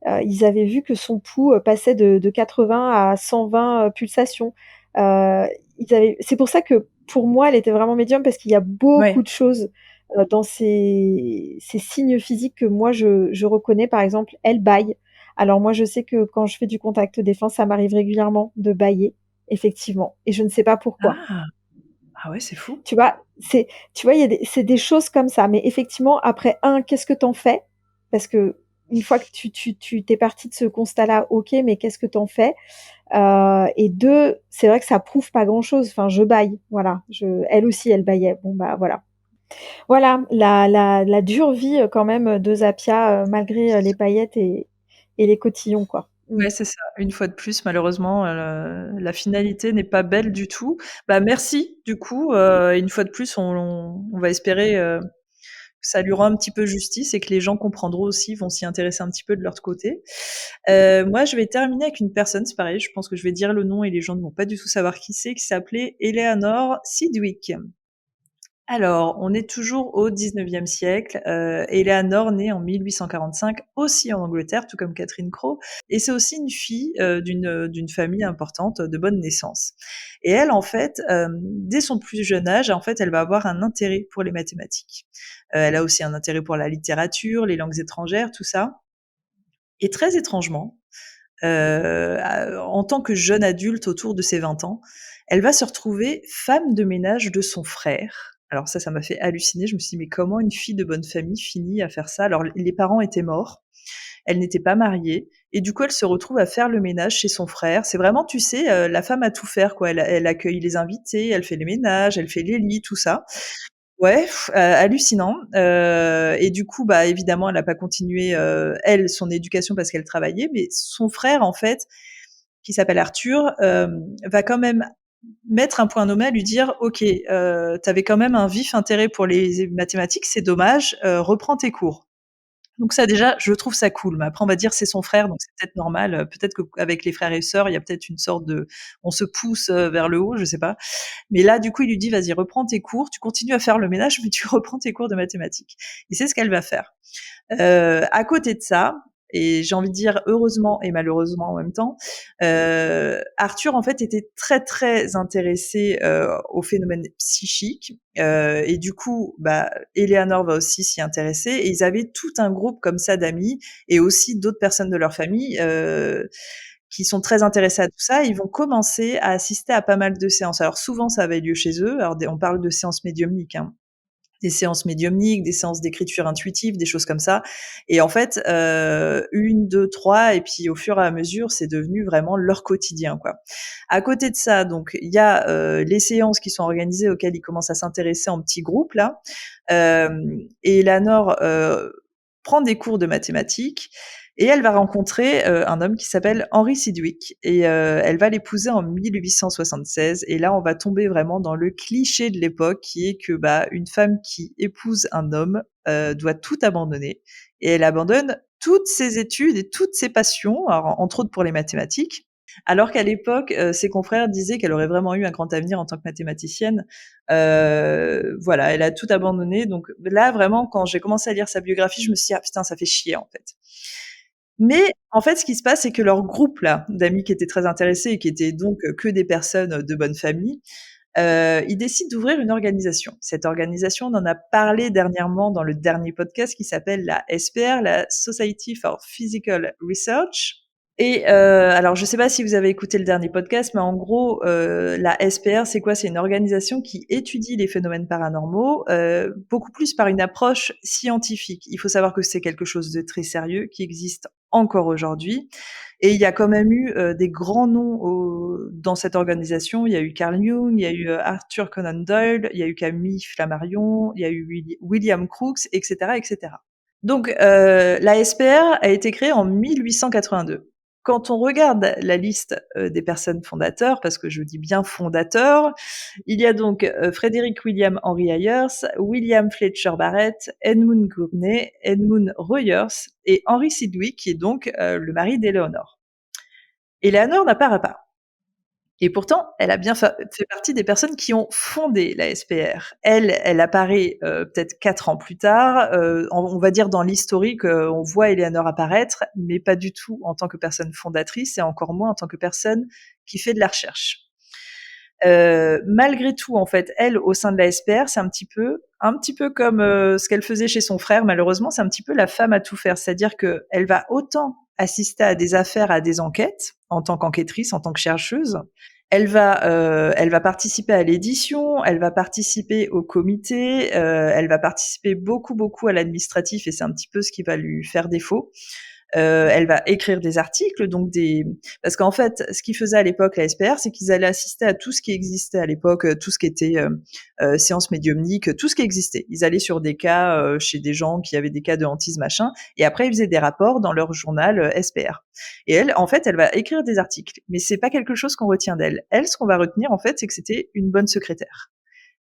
ils avaient vu que son pouls, passait de 80 à 120, pulsations. Heu, c'est pour ça que, pour moi, elle était vraiment médium parce qu'il y a beaucoup Ouais. de choses, dans ces signes physiques que moi je reconnais. Par exemple, elle bâille. Alors moi, je sais que quand je fais du contact défunt, ça m'arrive régulièrement de bâiller. Effectivement et je ne sais pas pourquoi. Ah! Ah ouais, c'est fou. Tu vois? Tu vois, il y a des c'est des choses comme ça, mais effectivement après qu'est-ce que tu en fais? Parce qu'une fois que tu tu es parti de ce constat-là, OK, mais qu'est-ce que tu en fais? Et 2, c'est vrai que ça prouve pas grand-chose. Enfin, je bâille, voilà, je elle aussi, elle bâillait. Bon, bah, voilà. Voilà, la dure vie, quand même, de Zappia, malgré, les paillettes et les cotillons, quoi. Mmh. Ouais, c'est ça. Une fois de plus, malheureusement, la finalité n'est pas belle du tout. Bah, merci du coup, une fois de plus, on va espérer, que ça lui rend un petit peu justice et que les gens comprendront aussi, vont s'y intéresser un petit peu de leur côté. Moi, je vais terminer avec une personne, c'est pareil, je pense que je vais dire le nom et les gens ne vont pas du tout savoir qui c'est, qui s'appelait Eleanor Sidgwick. Alors, on est toujours au 19e siècle. Eleanor naît en 1845, aussi en Angleterre, tout comme Catherine Crowe, et c'est aussi une fille d'une famille importante de bonne naissance. Et elle, en fait, dès son plus jeune âge, en fait, elle va avoir un intérêt pour les mathématiques. Elle a aussi un intérêt pour la littérature, les langues étrangères, tout ça. Et très étrangement, en tant que jeune adulte autour de ses 20 ans, elle va se retrouver femme de ménage de son frère. Alors ça m'a fait halluciner. Je me suis dit: «Mais comment une fille de bonne famille finit à faire ça?» Alors les parents étaient morts, elle n'était pas mariée et du coup, elle se retrouve à faire le ménage chez son frère. C'est vraiment, tu sais, la femme à tout faire, quoi. Elle accueille les invités, elle fait les ménages, elle fait les lits, tout ça. Ouais, hallucinant, et du coup, bah, évidemment, elle a pas continué, elle, son éducation parce qu'elle travaillait, mais son frère, en fait, qui s'appelle Arthur, va quand même mettre un point nommé à lui dire: «OK, tu avais quand même un vif intérêt pour les mathématiques, c'est dommage, reprends tes cours». Donc ça déjà, je trouve ça cool, mais après on va dire c'est son frère, donc c'est peut-être normal, peut-être qu'avec les frères et sœurs, il y a peut-être une sorte de on se pousse, vers le haut, je sais pas. Mais là, du coup, il lui dit: «Vas-y, reprends tes cours, tu continues à faire le ménage, mais tu reprends tes cours de mathématiques» et c'est ce qu'elle va faire. À côté de ça et j'ai envie de dire heureusement et malheureusement en même temps, Arthur, en fait, était très, très intéressé, aux phénomènes psychiques, et du coup, bah, Eleanor va aussi s'y intéresser et ils avaient tout un groupe comme ça d'amis et aussi d'autres personnes de leur famille, qui sont très intéressés à tout ça. Ils vont commencer à assister à pas mal de séances. Alors souvent, ça avait lieu chez eux. Alors on parle de séances médiumniques, hein. des séances médiumniques, des séances d'écriture intuitive, des choses comme ça. Et en fait, 1, 2, 3 et puis au fur et à mesure, c'est devenu vraiment leur quotidien, quoi. À côté de ça, donc il y a, les séances qui sont organisées auxquelles ils commencent à s'intéresser en petits groupes là. Et Eleanor, prend des cours de mathématiques et elle va rencontrer, un homme qui s'appelle Henry Sidgwick et elle va l'épouser en 1876 et là, on va tomber vraiment dans le cliché de l'époque qui est que, bah, une femme qui épouse un homme, doit tout abandonner et elle abandonne toutes ses études et toutes ses passions, alors entre autres pour les mathématiques. Alors qu'à l'époque, ses confrères disaient qu'elle aurait vraiment eu un grand avenir en tant que mathématicienne. Voilà, elle a tout abandonné. Donc là, vraiment, quand j'ai commencé à lire sa biographie, je me suis dit: «Ah putain, ça fait chier, en fait». Mais en fait, ce qui se passe, c'est que leur groupe là, d'amis qui étaient très intéressés et qui étaient donc que des personnes de bonne famille, ils décident d'ouvrir une organisation. Cette organisation, on en a parlé dernièrement dans le dernier podcast qui s'appelle la SPR, la Society for Physical Research. Et alors je sais pas si vous avez écouté le dernier podcast, mais en gros, la SPR, c'est quoi? C'est une organisation qui étudie les phénomènes paranormaux, beaucoup plus par une approche scientifique. Il faut savoir que c'est quelque chose de très sérieux qui existe encore aujourd'hui et il y a quand même eu, des grands noms dans cette organisation. Il y a eu Carl Jung, il y a eu, Arthur Conan Doyle, il y a eu Camille Flammarion, il y a eu William Crookes et cetera et cetera. Donc la SPR a été créée en 1882. Quand on regarde la liste, des personnes fondateurs, parce que je dis bien fondateurs, il y a donc, Frederick William Henry Ayers, William Fletcher Barrett, Edmund Gurney, Edmund Rogers et Henry Sidgwick qui est donc, le mari d'Éléonore. Éléonore n'a pas rapport. Et pourtant, elle a bien fait partie des personnes qui ont fondé la SPR. Elle apparaît, peut-être 4 ans plus tard, on va dire dans l'historique, on voit Eleanor apparaître, mais pas du tout en tant que personne fondatrice et encore moins en tant que personne qui fait de la recherche. Malgré tout, en fait, elle, au sein de la SPR, c'est un petit peu comme, ce qu'elle faisait chez son frère, malheureusement, c'est un petit peu la femme à tout faire. C'est-à-dire qu'elle va autant assister à des affaires, à des enquêtes, en tant qu'enquêtrice, en tant que chercheuse, elle va participer à l'édition, elle va participer au comité, elle va participer beaucoup, beaucoup à l'administratif et c'est un petit peu ce qui va lui faire défaut. Elle va écrire des articles, donc parce qu'en fait, ce qu'ils faisaient à l'époque, la SPR, c'est qu'ils allaient assister à tout ce qui existait à l'époque, tout ce qui était séance médiumnique, tout ce qui existait. Ils allaient sur des cas chez des gens qui avaient des cas de hantise, machin, et après ils faisaient des rapports dans leur journal SPR. Et elle, en fait, elle va écrire des articles, mais c'est pas quelque chose qu'on retient d'elle. Elle, ce qu'on va retenir, en fait, c'est que c'était une bonne secrétaire.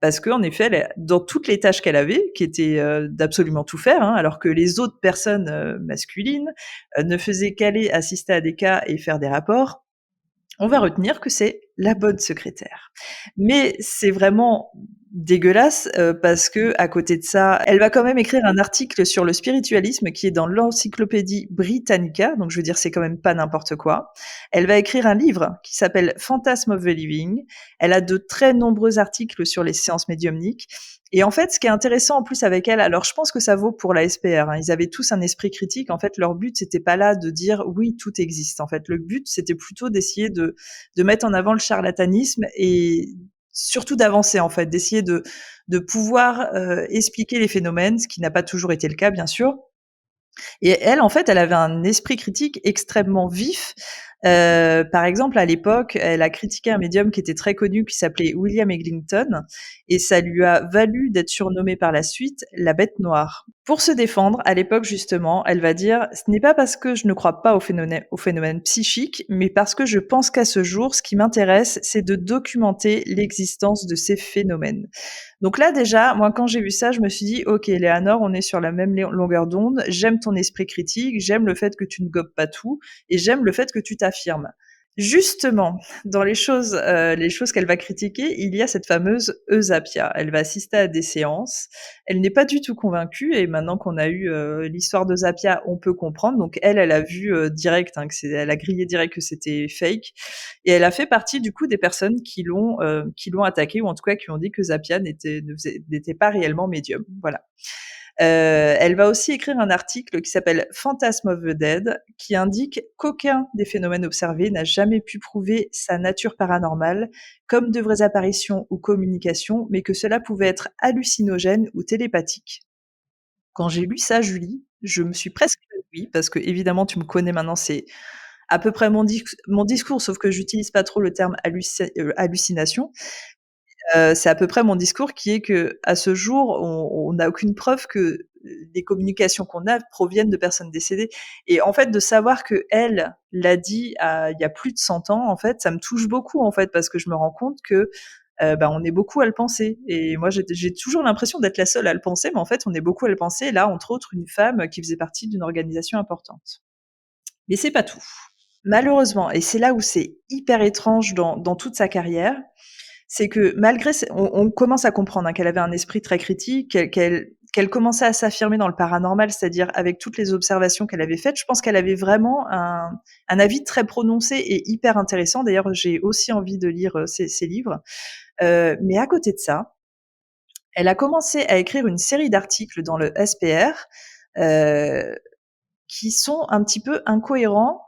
Parce qu'en effet, dans toutes les tâches qu'elle avait, qui étaient d'absolument tout faire, hein, alors que les autres personnes masculines ne faisaient qu'aller assister à des cas et faire des rapports, on va retenir que c'est la bonne secrétaire. Mais c'est vraiment dégueulasse parce que à côté de ça, elle va quand même écrire un article sur le spiritualisme qui est dans l'Encyclopédie Britannica, donc je veux dire c'est quand même pas n'importe quoi. Elle va écrire un livre qui s'appelle Phantasm of the Living. Elle a de très nombreux articles sur les séances médiumniques. Et en fait, ce qui est intéressant en plus avec elle, alors je pense que ça vaut pour la SPR, hein, ils avaient tous un esprit critique. En fait, leur but, c'était pas là de dire oui, tout existe. En fait, le but, c'était plutôt d'essayer de mettre en avant le charlatanisme et surtout d'avancer, en fait, d'essayer de pouvoir expliquer les phénomènes, ce qui n'a pas toujours été le cas, bien sûr. Et elle, en fait, elle avait un esprit critique extrêmement vif. Par exemple, à l'époque, elle a critiqué un médium qui était très connu, qui s'appelait William Eglinton, et ça lui a valu d'être surnommée par la suite la Bête Noire. Pour se défendre, à l'époque justement, elle va dire: «Ce n'est pas parce que je ne crois pas au phénomène psychique, mais parce que je pense qu'à ce jour, ce qui m'intéresse, c'est de documenter l'existence de ces phénomènes». Donc là déjà, moi quand j'ai vu ça, je me suis dit: «OK Léanor, on est sur la même longueur d'onde. J'aime ton esprit critique, j'aime le fait que tu ne gobes pas tout et j'aime le fait que tu t'affirmes». Justement, dans les choses qu'elle va critiquer, il y a cette fameuse Eusapia. Elle va assister à des séances. Elle n'est pas du tout convaincue et maintenant qu'on a eu, l'histoire d'Eusapia, on peut comprendre. Donc elle a vu, direct, hein, elle a grillé direct que c'était fake et elle a fait partie du coup des personnes qui l'ont attaquée ou en tout cas qui ont dit que Zapia n'était pas réellement médium. Voilà. Elle va aussi écrire un article qui s'appelle Phantasm of the Dead, qui indique qu'aucun des phénomènes observés n'a jamais pu prouver sa nature paranormale, comme de vraies apparitions ou communications, mais que cela pouvait être hallucinogène ou télépathique. Quand j'ai lu ça, Julie, je me suis presque évanouie parce que évidemment, tu me connais maintenant, c'est à peu près mon discours, sauf que j'utilise pas trop le terme hallucination. C'est à peu près mon discours qui est que à ce jour, on n'a aucune preuve que les communications qu'on a proviennent de personnes décédées et en fait, de savoir qu'elle l'a dit il y a plus de 100 ans, en fait, ça me touche beaucoup, en fait, parce que je me rends compte que, bah, on est beaucoup à le penser et moi, j'ai toujours l'impression d'être la seule à le penser, mais en fait, on est beaucoup à le penser et là, entre autres, une femme qui faisait partie d'une organisation importante. Mais c'est pas tout. Malheureusement et c'est là où c'est hyper étrange dans toute sa carrière, c'est que malgré on commence à comprendre, hein, qu'elle avait un esprit très critique, qu'elle commençait à s'affirmer dans le paranormal, c'est-à-dire avec toutes les observations qu'elle avait faites. Je pense qu'elle avait vraiment un avis très prononcé et hyper intéressant. D'ailleurs, j'ai aussi envie de lire, ses livres. Mais à côté de ça, elle a commencé à écrire une série d'articles dans le SPR, heu, qui sont un petit peu incohérents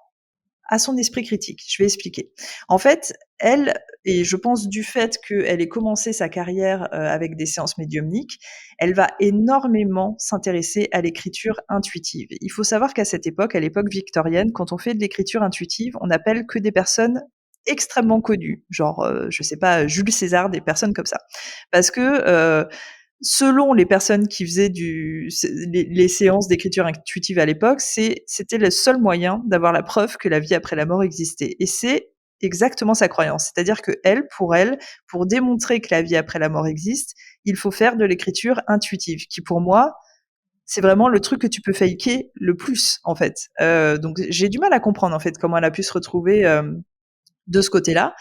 à son esprit critique. Je vais expliquer. En fait, elle et je pense du fait qu'elle ait commencé sa carrière, avec des séances médiumniques, elle va énormément s'intéresser à l'écriture intuitive. Il faut savoir qu'à cette époque, à l'époque victorienne, quand on fait de l'écriture intuitive, on appelle que des personnes extrêmement connues, genre, je sais pas, Jules César, des personnes comme ça. Parce que, selon les personnes qui faisaient les séances d'écriture intuitive à l'époque, c'était le seul moyen d'avoir la preuve que la vie après la mort existait. Et c'est exactement sa croyance. C'est-à-dire que elle, pour démontrer que la vie après la mort existe, il faut faire de l'écriture intuitive, qui pour moi, c'est vraiment le truc que tu peux faker le plus, en fait. Donc j'ai du mal à comprendre, en fait, comment elle a pu se retrouver de ce côté-là.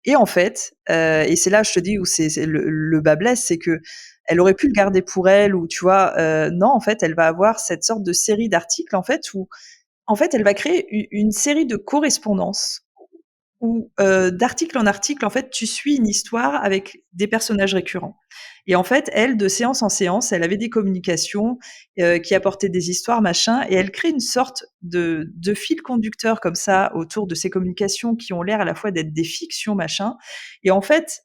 Et en fait, et c'est là, je te dis, où c'est le bât blesse, c'est que elle aurait pu le garder pour elle ou tu vois? Non, en fait, elle va avoir cette sorte de série d'articles, en fait, où en fait, elle va créer une série de correspondances où, d'article en article, en fait, tu suis une histoire avec des personnages récurrents. Et en fait, elle, de séance en séance, elle avait des communications, qui apportaient des histoires, machin, et elle crée une sorte de fil conducteur comme ça autour de ces communications qui ont l'air à la fois d'être des fictions, machin. Et en fait,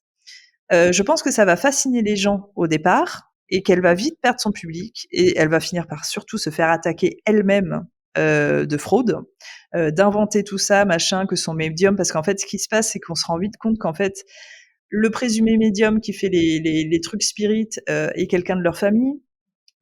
je pense que ça va fasciner les gens au départ et qu'elle va vite perdre son public et elle va finir par surtout se faire attaquer elle-même, de fraude, d'inventer tout ça, machin, que son médium parce qu'en fait, ce qui se passe, c'est qu'on se rend vite compte qu'en fait, le présumé médium qui fait les trucs spirites, est quelqu'un de leur famille.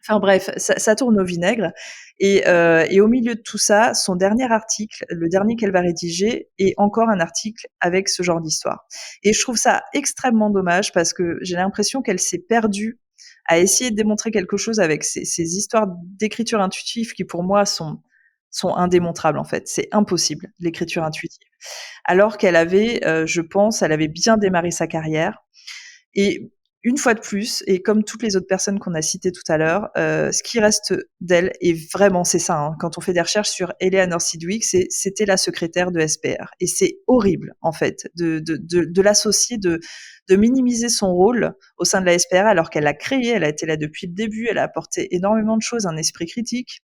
Enfin bref, ça tourne au vinaigre et au milieu de tout ça, son dernier article, le dernier qu'elle va rédiger, est encore un article avec ce genre d'histoire. Et je trouve ça extrêmement dommage parce que j'ai l'impression qu'elle s'est perdue à essayer de démontrer quelque chose avec ces histoires d'écriture intuitive qui pour moi sont indémontrables en fait. C'est impossible, l'écriture intuitive. Alors qu'elle avait, je pense, elle avait bien démarré sa carrière et une fois de plus, et comme toutes les autres personnes qu'on a citées tout à l'heure, ce qui reste d'elle et vraiment c'est ça, hein, quand on fait des recherches sur Eleanor Sidwick, c'était la secrétaire de SPR et c'est horrible en fait de l'associer, de minimiser son rôle au sein de la SPR alors qu'elle l'a créée, elle a été là depuis le début, elle a apporté énormément de choses, un esprit critique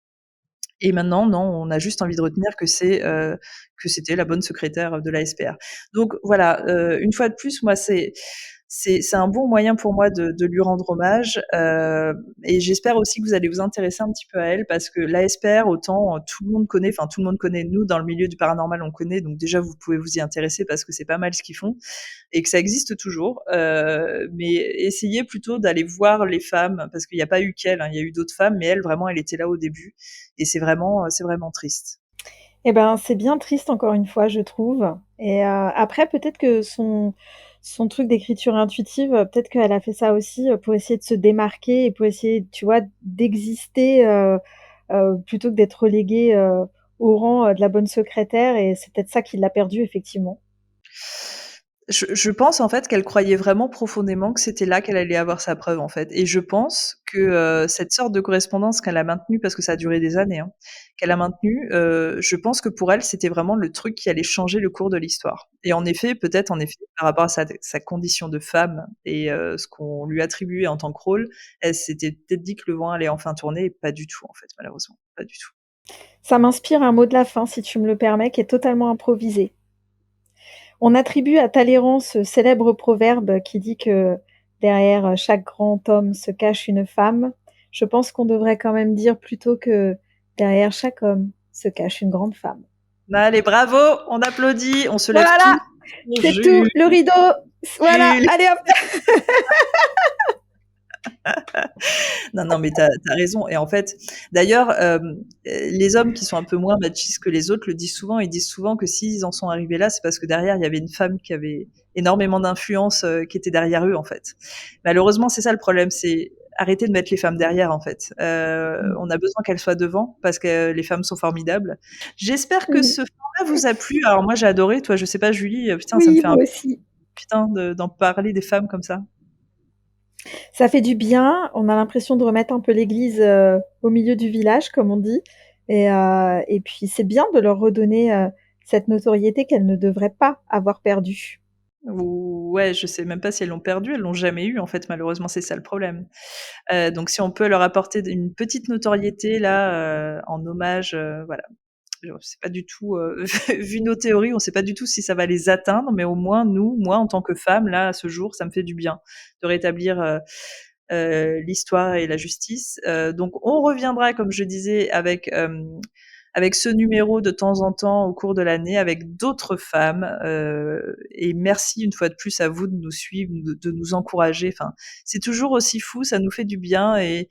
et maintenant non, on a juste envie de retenir que c'était la bonne secrétaire de la SPR. Donc voilà, une fois de plus, moi c'est un bon moyen pour moi de lui rendre hommage, et j'espère aussi que vous allez vous intéresser un petit peu à elle parce que l'ASPR, autant tout le monde connaît, enfin tout le monde connaît, nous dans le milieu du paranormal on connaît, donc déjà vous pouvez vous y intéresser parce que c'est pas mal ce qu'ils font et que ça existe toujours, mais essayez plutôt d'aller voir les femmes parce qu'il n'y a pas eu qu'elle, hein, il y a eu d'autres femmes, mais elle vraiment elle était là au début et c'est vraiment triste. Eh ben, c'est bien triste encore une fois, je trouve et après peut-être que son truc d'écriture intuitive, peut-être qu'elle a fait ça aussi, pour essayer de se démarquer et pour essayer, tu vois, d'exister, plutôt que d'être reléguée, au rang, de la bonne secrétaire et c'est peut-être ça qui l'a perdue effectivement. Je pense en fait qu'elle croyait vraiment profondément que c'était là qu'elle allait avoir sa preuve en fait et je pense que, cette sorte de correspondance qu'elle a maintenue parce que ça a duré des années, hein, qu'elle a maintenue, je pense que pour elle, c'était vraiment le truc qui allait changer le cours de l'histoire et en effet, peut-être en effet, par rapport à sa condition de femme et ce qu'on lui attribuait en tant que rôle, elle s'était peut-être dit que le vent allait enfin tourner et pas du tout en fait, malheureusement, pas du tout. Ça m'inspire un mot de la fin, si tu me le permets, qui est totalement improvisé. On attribue à Talleyrand ce célèbre proverbe qui dit que derrière chaque grand homme se cache une femme. Je pense qu'on devrait quand même dire plutôt que derrière chaque homme se cache une grande femme. Allez, bravo, on applaudit, on se lève Voilà, tous pour c'est tout, le rideau. Voilà, Jules. allez hop. Non, non, mais t'as raison. Et en fait, d'ailleurs, les hommes qui sont un peu moins machistes que les autres le disent souvent. Ils disent souvent que s'ils en sont arrivés là, c'est parce que derrière, il y avait une femme qui avait énormément d'influence, qui était derrière eux, en fait. Malheureusement, c'est ça le problème, c'est arrêter de mettre les femmes derrière, en fait. On a besoin qu'elles soient devant parce que les femmes sont formidables. J'espère que ce format vous a plu. Alors moi, j'ai adoré. Toi, je sais pas, Julie, putain, ça me Oui, fait un moi aussi. putain d'en parler des femmes comme ça. Ça fait du bien. On a l'impression de remettre un peu l'église au milieu du village, comme on dit. Et puis, c'est bien de leur redonner cette notoriété qu'elles ne devraient pas avoir perdue. Ouais, je sais même pas si elles l'ont perdu, elles l'ont jamais eu en fait, malheureusement, c'est ça le problème. Donc si on peut leur apporter une petite notoriété là, en hommage, voilà. Je sais pas du tout, vu nos théories, on sait pas du tout si ça va les atteindre, mais au moins nous, moi en tant que femme, là, à ce jour, ça me fait du bien de rétablir, l'histoire et la justice. Donc on reviendra, comme je disais, avec ce numéro de temps en temps au cours de l'année avec d'autres femmes. Et merci une fois de plus à vous de nous suivre, de nous encourager. Enfin, c'est toujours aussi fou, ça nous fait du bien et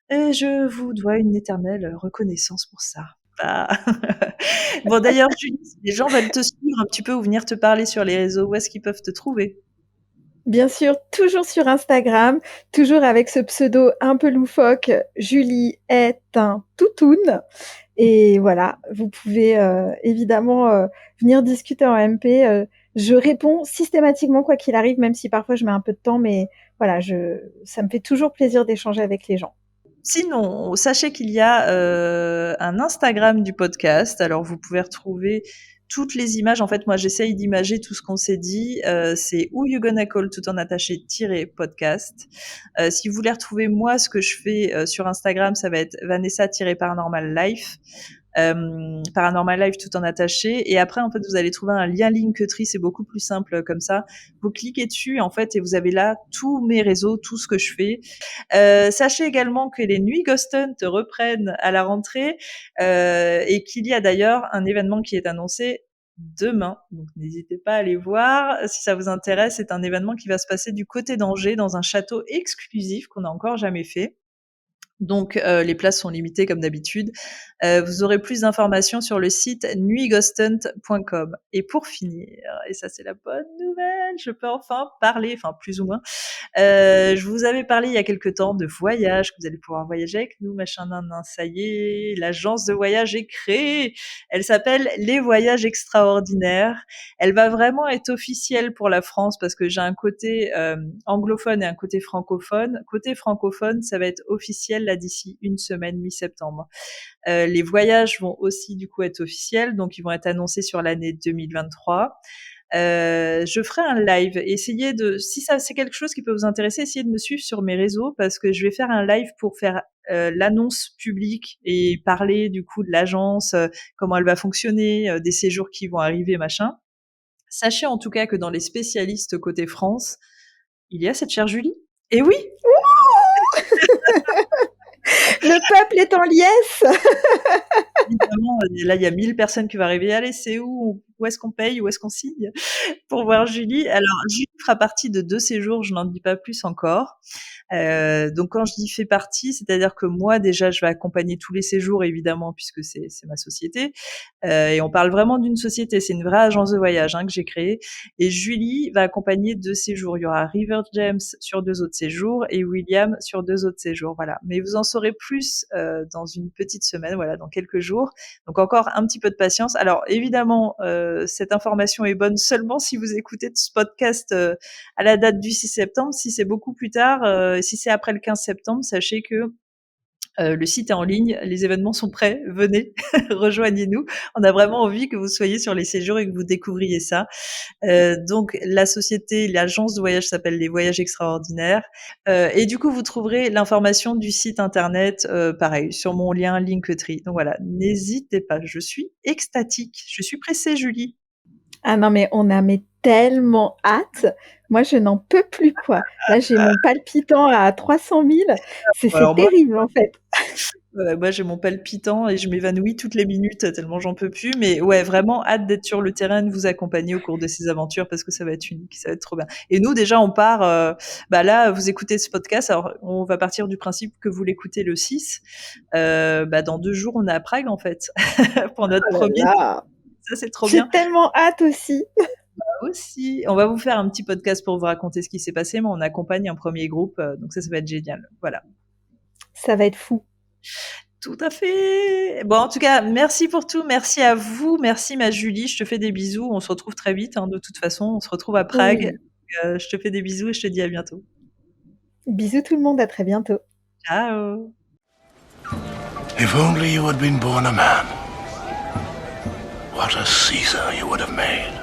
je vous dois une éternelle reconnaissance pour ça. Ah. Bon, d'ailleurs, Julie, si les gens veulent te suivre un petit peu ou venir te parler sur les réseaux, où est-ce qu'ils peuvent te trouver? Bien sûr, toujours sur Instagram, toujours avec ce pseudo un peu loufoque, Julie est un toutoun. Et voilà, vous pouvez évidemment venir discuter en MP. Je réponds systématiquement quoi qu'il arrive, même si parfois je mets un peu de temps, mais voilà, ça me fait toujours plaisir d'échanger avec les gens. Sinon, sachez qu'il y a un Instagram du podcast. Alors, vous pouvez retrouver toutes les images. En fait, moi, j'essaye d'imager tout ce qu'on s'est dit. C'est Who You Gonna Call tout en attaché -podcast. Si vous voulez retrouver moi, ce que je fais sur Instagram, ça va être Vanessa-Paranormal Life. Paranormal Life tout en attaché. Et après, en fait, vous allez trouver un lien Linktree, c'est beaucoup plus simple comme ça. Vous cliquez dessus, en fait, et vous avez là tous mes réseaux, tout ce que je fais. Sachez également que les Nuits Ghost Hunt reprennent à la rentrée et qu'il y a d'ailleurs un événement qui est annoncé demain. Donc n'hésitez pas à aller voir si ça vous intéresse. C'est un événement qui va se passer du côté d'Angers dans un château exclusif qu'on n'a encore jamais fait. Donc les places sont limitées comme d'habitude. Vous aurez plus d'informations sur le site nuitghosthunt.com. Et pour finir, et ça c'est la bonne nouvelle, je peux enfin parler, enfin plus ou moins. Je vous avais parlé il y a quelque temps de voyage, que vous allez pouvoir voyager avec nous, machin, nan, nan, ça y est, l'agence de voyage est créée. Elle s'appelle Les Voyages Extraordinaires. Elle va vraiment être officielle pour la France parce que j'ai un côté anglophone et un côté francophone. Côté francophone, ça va être officiel là d'ici une semaine, mi-septembre. Les voyages vont aussi du coup être officiels, donc ils vont être annoncés sur l'année 2023. Je ferai un live. Essayez de, si ça c'est quelque chose qui peut vous intéresser, essayez de me suivre sur mes réseaux parce que je vais faire un live pour faire l'annonce publique et parler du coup de l'agence, comment elle va fonctionner, des séjours qui vont arriver, machin. Sachez en tout cas que dans les spécialistes côté France, il y a cette chère Julie. Et oui, Le peuple est en liesse. évidemment, là il y a 1000 personnes qui vont arriver. Allez, c'est où est-ce qu'on paye, où est-ce qu'on signe pour voir Julie. Alors Julie fera partie de 2 séjours, je n'en dis pas plus encore. Donc quand je dis fait partie, c'est-à-dire que moi déjà je vais accompagner tous les séjours évidemment puisque c'est ma société. Et on parle vraiment d'une société, c'est une vraie agence de voyage que j'ai créée. Et Julie va accompagner 2 séjours. Il y aura River James sur 2 autres séjours et William sur 2 autres séjours. Voilà. Mais vous en saurez plus dans une petite semaine, voilà, dans quelques jours. Donc encore un petit peu de patience. Alors évidemment, cette information est bonne seulement si vous écoutez ce podcast à la date du 6 septembre. Si c'est beaucoup plus tard, si c'est après le 15 septembre, sachez que le site est en ligne, les événements sont prêts, venez, rejoignez-nous. On a vraiment envie que vous soyez sur les séjours et que vous découvriez ça. Donc la société, l'agence de voyage s'appelle Les Voyages Extraordinaires. Et du coup, vous trouverez l'information du site internet, pareil, sur mon lien Linktree. Donc voilà, n'hésitez pas, je suis extatique. Je suis pressée, Julie. Ah non, mais on a mais tellement hâte. Moi, je n'en peux plus, quoi. Là, j'ai mon palpitant à 300 000. C'est Alors moi, terrible, en fait. moi, j'ai mon palpitant et je m'évanouis toutes les minutes tellement j'en peux plus. Mais ouais, vraiment hâte d'être sur le terrain, de vous accompagner au cours de ces aventures parce que ça va être unique, ça va être trop bien. Et nous, déjà, on part. Là, vous écoutez ce podcast. Alors, on va partir du principe que vous l'écoutez le 6. Dans 2 jours, on est à Prague en fait pour notre Oh là premier. là. Ça, c'est trop J'ai bien. tellement hâte aussi. Aussi, on va vous faire un petit podcast pour vous raconter ce qui s'est passé, mais on accompagne un premier groupe, donc ça va être génial. Voilà. Ça va être fou. Tout à fait. Bon, en tout cas, merci pour tout. Merci à vous. Merci, ma Julie. Je te fais des bisous. On se retrouve très vite, hein, de toute façon. On se retrouve à Prague. Oui. Je te fais des bisous et je te dis à bientôt. Bisous tout le monde, à très bientôt. Ciao. If only you had been born a man, what a Caesar you would have made.